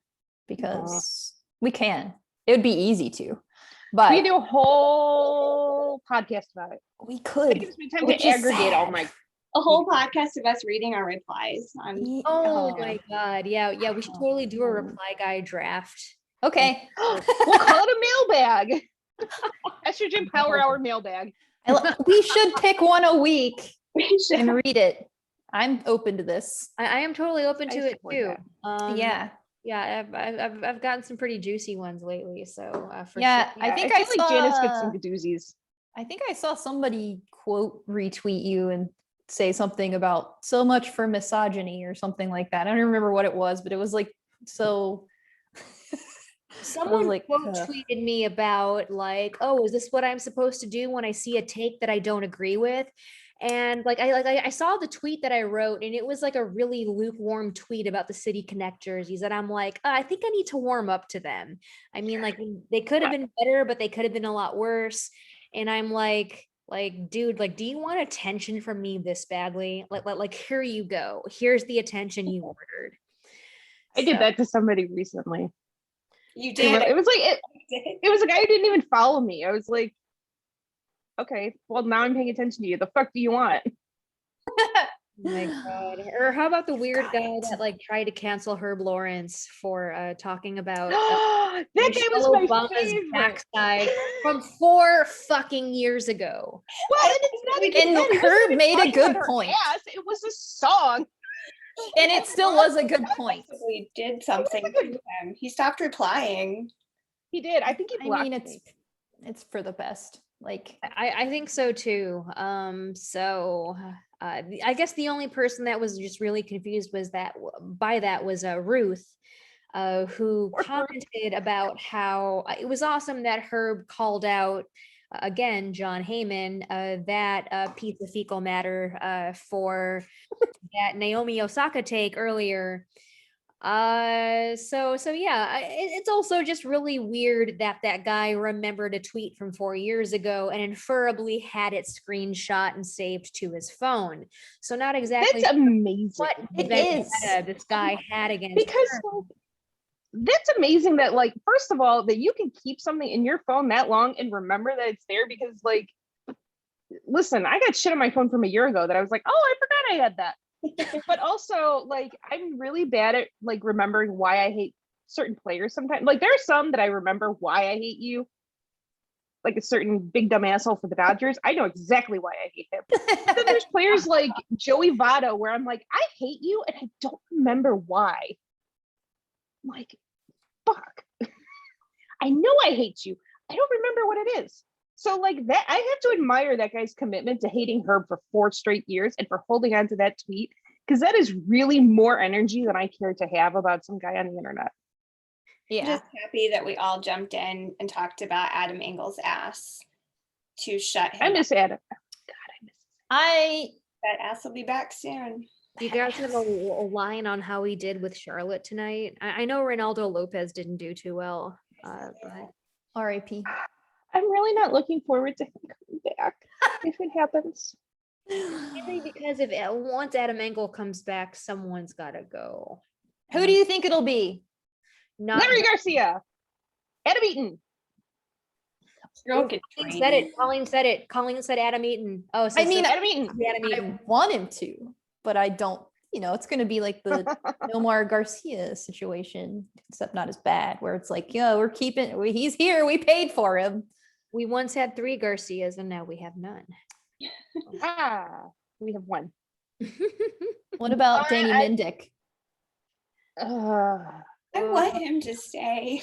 S1: because we can. It would be easy to, but
S2: We can do a whole podcast about it.
S1: we
S2: It
S1: could.
S2: gives me time
S1: Which
S2: to
S1: is
S2: aggregate all
S1: sad.
S2: my.
S4: A whole podcast of us reading our replies.
S3: Oh my God. Yeah. We should totally do a reply guide draft.
S1: Okay.
S2: We'll call it a mailbag. Estrogen Power Hour mailbag.
S1: We should pick one a week
S4: We should.
S1: and read it. I'm open to this.
S3: I am totally open
S2: I
S3: to it
S2: support
S3: too.
S1: Yeah.
S3: Yeah, I've gotten some pretty juicy ones lately. So for
S1: Yeah,
S3: sure.
S1: I think
S2: I
S1: I
S2: feel like Janice gets
S1: saw-
S2: some doozies.
S1: I think I saw somebody quote retweet you and say something about so much for misogyny or something like that. I don't remember what it was, but it was like so.
S3: Someone
S1: like,
S3: quote tweeted me about like, oh, is this what I'm supposed to do when I see a take that I don't agree with? And I saw the tweet that I wrote, and it was like a really lukewarm tweet about the city connect jerseys. And I'm like, I think I need to warm up to them. I mean, like they could have been better, but they could have been a lot worse. And I'm like, dude, like, do you want attention from me this badly? Like, here you go. Here's the attention you ordered.
S2: I did that to somebody recently.
S4: You did.
S2: It was like it was a guy who didn't even follow me. I was like, okay, well now I'm paying attention to you. The fuck do you want?
S3: Oh my God. Or how about the weird guy that like tried to cancel Herb Lawrence for talking about
S2: That guy
S3: Michelle
S2: was my
S3: Obama's
S2: favorite.
S3: backside from 4 fucking years ago.
S2: Well, and it's not even
S1: And
S2: that. He wasn't
S1: Herb
S2: even
S1: made a
S2: talking
S1: good
S2: about her
S1: point.
S2: ass. It was a song.
S1: And it still was a good point.
S4: We did something to him. He stopped replying.
S2: He did. I think he blocked
S1: I mean,
S2: me.
S1: it's for the best. Like,
S3: I think so too. I guess the only person that was just really confused was was Ruth, who
S2: Poor Ruth.
S3: commented about how it was awesome that Herb called out again John Heyman that piece of fecal matter for that Naomi Osaka take earlier. So yeah, it's also just really weird that that guy remembered a tweet from 4 years ago and inferably had it screenshot and saved to his phone. So not exactly
S2: That's amazing.
S3: what
S1: It
S3: vendetta
S1: is.
S3: this guy had against
S2: Because
S3: her.
S2: like, that's amazing that like, first of all, that you can keep something in your phone that long and remember that it's there, because like, listen, I got shit on my phone from a year ago that I was like, oh, I forgot I had that. But also like, I'm really bad at like remembering why I hate certain players sometimes. Like there are some that I remember why I hate you, like a certain big dumb asshole for the Dodgers. I know exactly why I hate him. But then there's players like Joey Votto where I'm like, I hate you and I don't remember why. I'm like, fuck. I know I hate you. I don't remember what it is. So like that, I have to admire that guy's commitment to hating Herb for 4 straight years and for holding on to that tweet, because that is really more energy than I care to have about some guy on the internet.
S1: Yeah.
S4: I'm just happy that we all jumped in and talked about Adam Engel's ass to shut him
S2: I
S4: up.
S2: miss Adam. God, I miss
S1: I
S4: That ass will be back soon.
S3: You guys have a line on how he did with Charlotte tonight? I know Ronaldo Lopez didn't do too well, but
S1: R.I.P.
S2: I'm really not looking forward to him coming back if it happens.
S3: mainly because if once Adam Engel comes back, someone's got to go.
S1: Who do you think it'll be?
S3: Not
S2: Larry Garcia, Adam Eaton.
S4: Girl, get
S3: Colleen said it. Colleen said it. Colleen said Adam Eaton. Oh, so
S1: I mean,
S2: Adam Eaton.
S3: Adam
S1: I
S3: Eaton.
S1: want him to, but I don't, it's going to be like the Nomar Garcia situation, except not as bad, where it's like, we're keeping, he's here, we paid for him.
S3: We once had 3 Garcias and now we have none.
S2: We have one.
S1: What about Danny
S2: I-
S1: Mendick?
S4: I want him to stay.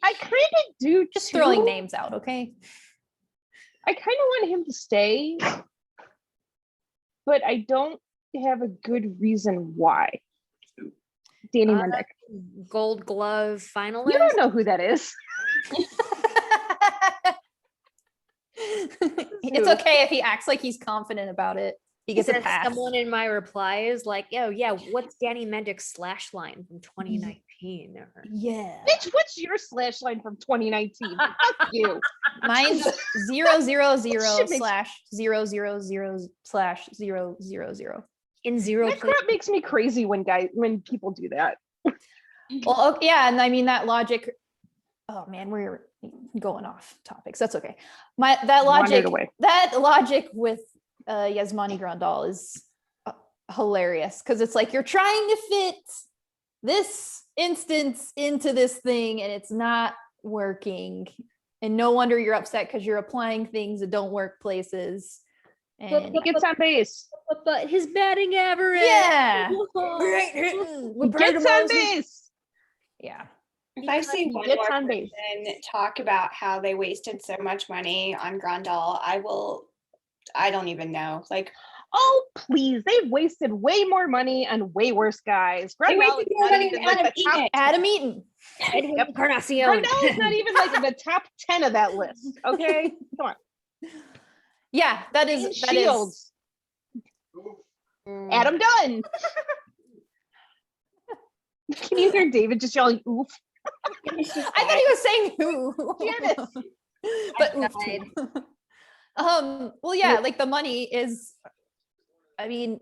S2: I kind of do
S1: Just
S2: too.
S1: throwing names out, okay?
S2: I kind of want him to stay, but I don't have a good reason why. Danny Mendick.
S3: Gold Glove finalist.
S2: You don't know who that is.
S1: It's okay if he acts like he's confident about it. He gets a
S3: Says
S1: pass.
S3: someone in my replies like, oh yeah, what's Danny Mendick's slash line from 2019? Or-
S1: Yeah.
S2: Bitch, what's your slash line from 2019? Fuck you.
S1: Mine's 000
S2: Shit makes-
S1: slash 000 slash 000.
S3: in zero
S2: That
S3: place.
S2: crap makes me crazy when people do that.
S1: Well, okay, yeah, and I mean that logic. Oh man, we're going off topics. That's okay. That
S2: Wandered away.
S1: logic with Yasmani Grandal is hilarious, because it's like you're trying to fit this instance into this thing and it's not working, and no wonder you're upset because you're applying things that don't work places. And
S2: He gets on base.
S3: But his batting average.
S1: yeah,
S2: He gets on base.
S1: yeah.
S4: If I see one
S2: gets
S4: more
S2: on base.
S4: person talk about how they wasted so much money on Grandal, I don't even know. Like,
S2: Oh, please. They've wasted way more money on way worse guys.
S4: they
S2: Grandal
S4: wasted
S2: is
S4: more
S2: not
S4: money
S2: even
S4: on
S2: like the top.
S1: Adam Eaton.
S3: Edwin
S2: Yep.
S3: Encarnacion.
S2: Grandal is not even like the top 10 of that list. Okay? Come on.
S1: Yeah, that is
S2: Ian
S1: that is.
S2: Shields. Adam Dunn. Can you hear David just yelling oof?
S1: I thought he was saying who.
S2: Janice.
S1: But
S3: I
S1: oof
S3: died.
S1: too. Well, yeah, like the money is, I mean,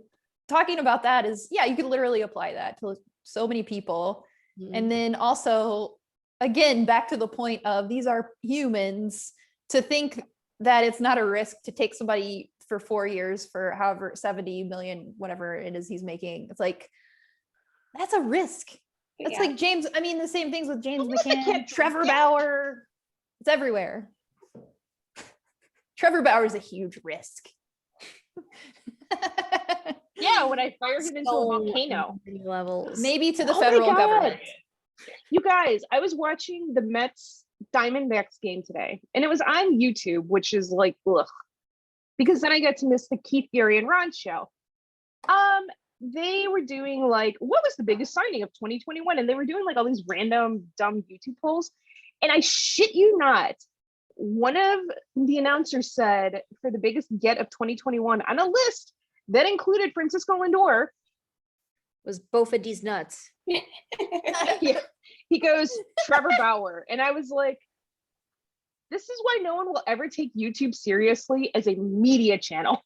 S1: talking about that is, yeah, you could literally apply that to so many people. And then also, again, back to the point of these are humans, to think that it's not a risk to take somebody for 4 years for however 70 million, whatever it is he's making. It's like, that's a risk. It's
S4: yeah.
S1: like James, I mean, the same things with James
S2: Melissa
S1: McCann,
S2: can't
S1: Trevor
S2: drink it.
S1: Bauer. It's everywhere. Trevor Bauer is a huge risk.
S2: Yeah, when I fired him into a
S3: So
S2: volcano.
S3: many levels.
S1: Maybe to the
S2: Oh my
S1: federal
S2: God.
S1: government.
S2: You guys, I was watching the Mets Diamondbacks game today, and it was on YouTube, which is like, ugh, because then I got to miss the Keith, Gary, and Ron show. They were doing like, what was the biggest signing of 2021? And they were doing like all these random dumb YouTube polls. And I shit you not, one of the announcers said for the biggest get of 2021 on a list that included Francisco Lindor
S3: was both of these nuts.
S2: Yeah. He goes, Trevor Bauer. And I was like, this is why no one will ever take YouTube seriously as a media channel.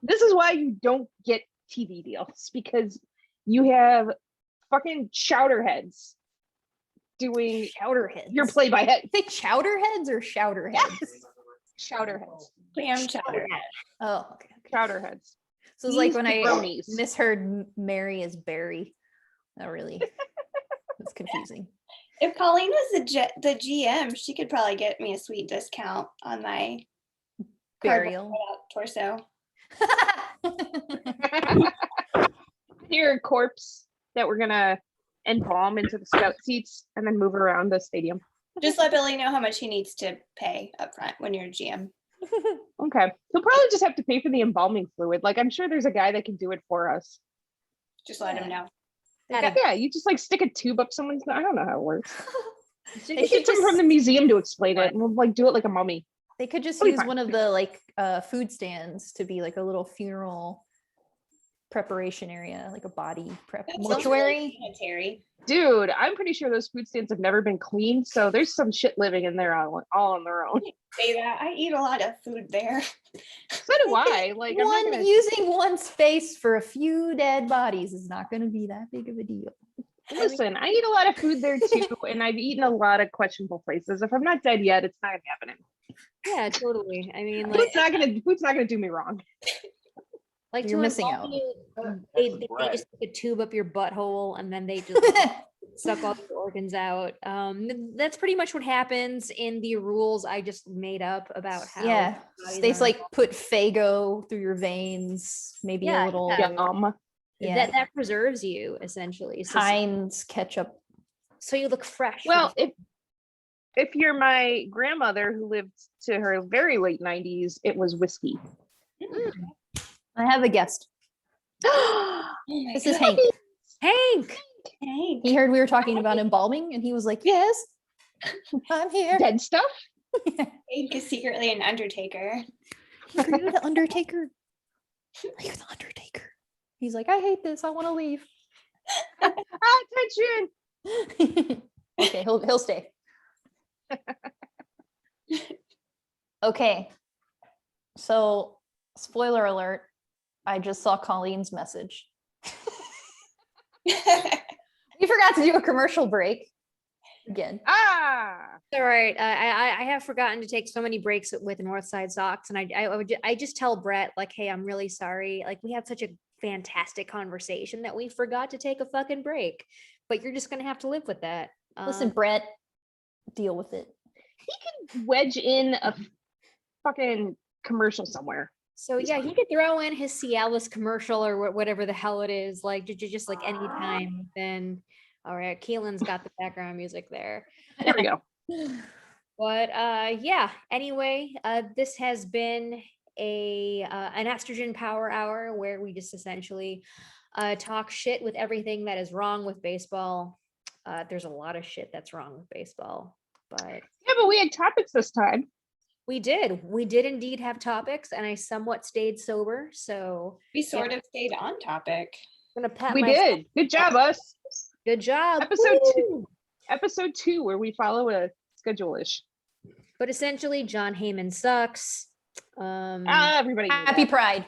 S2: This is why you don't get TV deals, because you have fucking chowderheads doing
S1: Chowderheads.
S2: your play-by-head.
S1: Say chowderheads or chowderheads?
S2: Chowderheads.
S4: Clam chowder.
S1: Oh, okay.
S2: Chowderheads.
S1: So it's like
S2: These
S1: when I
S2: jabronis.
S1: misheard Mary as Barry. That really it's confusing.
S4: If Colleen was the GM, she could probably get me a sweet discount on my
S1: Burial.
S4: torso.
S2: Here, corpse that we're gonna embalm into the scout seats and then move around the stadium.
S4: Just let Billy know how much he needs to pay up front when you're a GM.
S2: Okay. He'll probably just have to pay for the embalming fluid. Like, I'm sure there's a guy that can do it for us.
S4: Just let him know.
S2: Yeah, you just like stick a tube up someone's. I don't know how it works.
S1: They
S2: Get
S1: should
S2: someone from the museum to explain it, and we'll like do it like a mummy.
S1: They could just
S2: It'll be
S1: use
S2: fine.
S1: one of the like food stands to be like a little funeral preparation area, like a body prep
S4: That sounds really
S1: mortuary.
S4: sanitary.
S2: Dude, I'm pretty sure those food stands have never been cleaned, so there's some shit living in there all on their own.
S4: Say that. I eat a lot of food there.
S2: So do I. Like, I'm not gonna,
S1: Using one space for a few dead bodies is not going to be that big of a deal.
S2: listen, I eat a lot of food there too, and I've eaten a lot of questionable places. If I'm not dead yet, it's not happening.
S3: Yeah, totally. I mean, like,
S2: Food's not gonna do me wrong.
S3: like
S1: You're
S3: to
S1: missing
S3: involve
S1: out.
S3: you,
S5: That's
S3: they
S5: the
S3: just
S5: bread.
S3: stick a tube up your butthole and then they just suck all your organs out. That's pretty much what happens in the rules I just made up about how.
S1: Yeah,
S3: bodies
S1: they
S3: are
S1: like put Fago through your veins, maybe
S3: Yeah,
S1: a little
S3: yeah.
S1: yeah,
S3: that preserves you essentially. So,
S1: Heinz ketchup.
S3: so you look fresh. for
S2: Well,
S3: the-
S2: if you're my grandmother who lived to her very late 90s, it was whiskey.
S1: I have a guest.
S4: Oh my
S1: This is
S4: God.
S1: Hank.
S3: Hank.
S4: Hank.
S1: He heard we were talking about embalming, and he was like, "Yes, I'm here."
S2: Dead stuff?
S4: Hank is secretly an undertaker.
S1: Are you the Undertaker? Are you the Undertaker? He's like, "I hate this. I want to leave."
S2: Attention!
S1: Okay, he'll stay. Okay, so spoiler alert, I just saw Colleen's message. We forgot to do a commercial break again.
S2: Ah!
S3: All right. I have forgotten to take so many breaks with Northside Sox, and I just tell Brett like, hey, I'm really sorry. Like, we had such a fantastic conversation that we forgot to take a fucking break. But you're just gonna have to live with that.
S1: Listen, Brett, deal with it.
S2: Wedge in a fucking commercial somewhere.
S3: So yeah, he could throw in his Cialis commercial or whatever the hell it is, like just like anytime. Then, all right, Keelan's got the background music there.
S2: There we go.
S3: But yeah, anyway, this has been an Estrogen Power Hour where we just essentially talk shit with everything that is wrong with baseball. There's a lot of shit that's wrong with baseball, but
S2: Yeah, but we had topics this time.
S3: we did indeed have topics, and I somewhat stayed sober, so
S4: We sort of stayed on topic.
S3: I'm gonna pat
S2: We
S3: myself.
S2: did. Good job, us.
S3: Good job.
S2: Episode
S3: Woo!
S2: Episode 2, where we follow a schedule-ish.
S3: But essentially, John Heyman sucks.
S2: Everybody knew
S1: Happy
S2: that.
S1: Pride,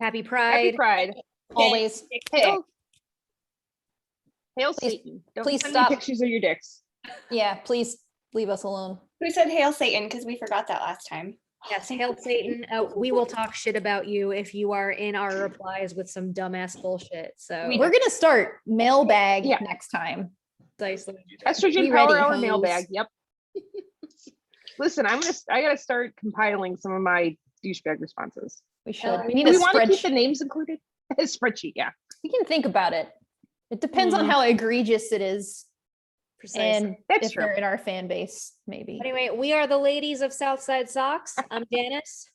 S3: Happy
S2: Happy
S3: Pride.
S2: Pride.
S1: always.
S2: Hail. Hail Satan. Don't
S1: please
S2: send
S1: stop.
S2: me pictures of your dicks.
S1: Yeah, please leave us alone.
S4: Who said Hail Satan? Because we forgot that last time.
S3: Yes, hail Satan. We will talk shit about you if you are in our replies with some dumbass bullshit. So
S1: We're gonna start mailbag
S2: Yeah.
S1: next time.
S3: precisely.
S2: Estrogen
S1: Be
S2: Power
S1: ready,
S2: Hour
S1: hoes.
S2: mailbag. Yep. Listen, I gotta start compiling some of my douchebag responses.
S1: We should.
S3: Hell,
S1: We
S3: do
S1: need
S2: Do
S1: a
S2: we want to keep
S1: spreadsheet.
S2: the names included? A spreadsheet, yeah.
S1: We can think about it. It depends on how egregious it is,
S3: Precisely.
S1: and
S2: That's
S1: if
S2: true.
S1: they're in our fan base, maybe.
S3: Anyway, we are the ladies of Southside Sox. I'm Janice.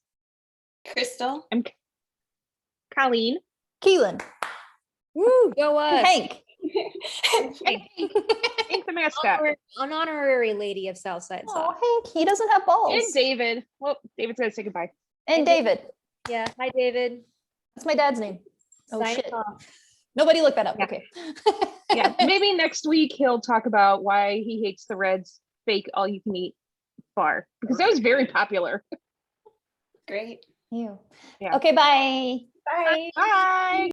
S4: Crystal.
S2: I'm Colleen.
S1: Keelan,
S3: Woo, go us.
S1: Hank.
S2: Hank the mascot.
S3: An honorary lady of Southside
S1: Oh,
S3: Sox.
S1: Hank, he doesn't have balls.
S2: And David. Well, David's gonna say goodbye.
S1: And David.
S3: Yeah. Hi, David.
S1: That's my dad's name. Oh
S3: Sign
S1: shit.
S3: us off.
S1: Nobody look that up.
S2: Yeah.
S1: Okay.
S2: Yeah, maybe next week he'll talk about why he hates the Reds fake all you can eat bar, because that was very popular.
S4: Great.
S1: Ew.
S2: Yeah.
S1: Okay, bye.
S4: Bye.
S2: Bye.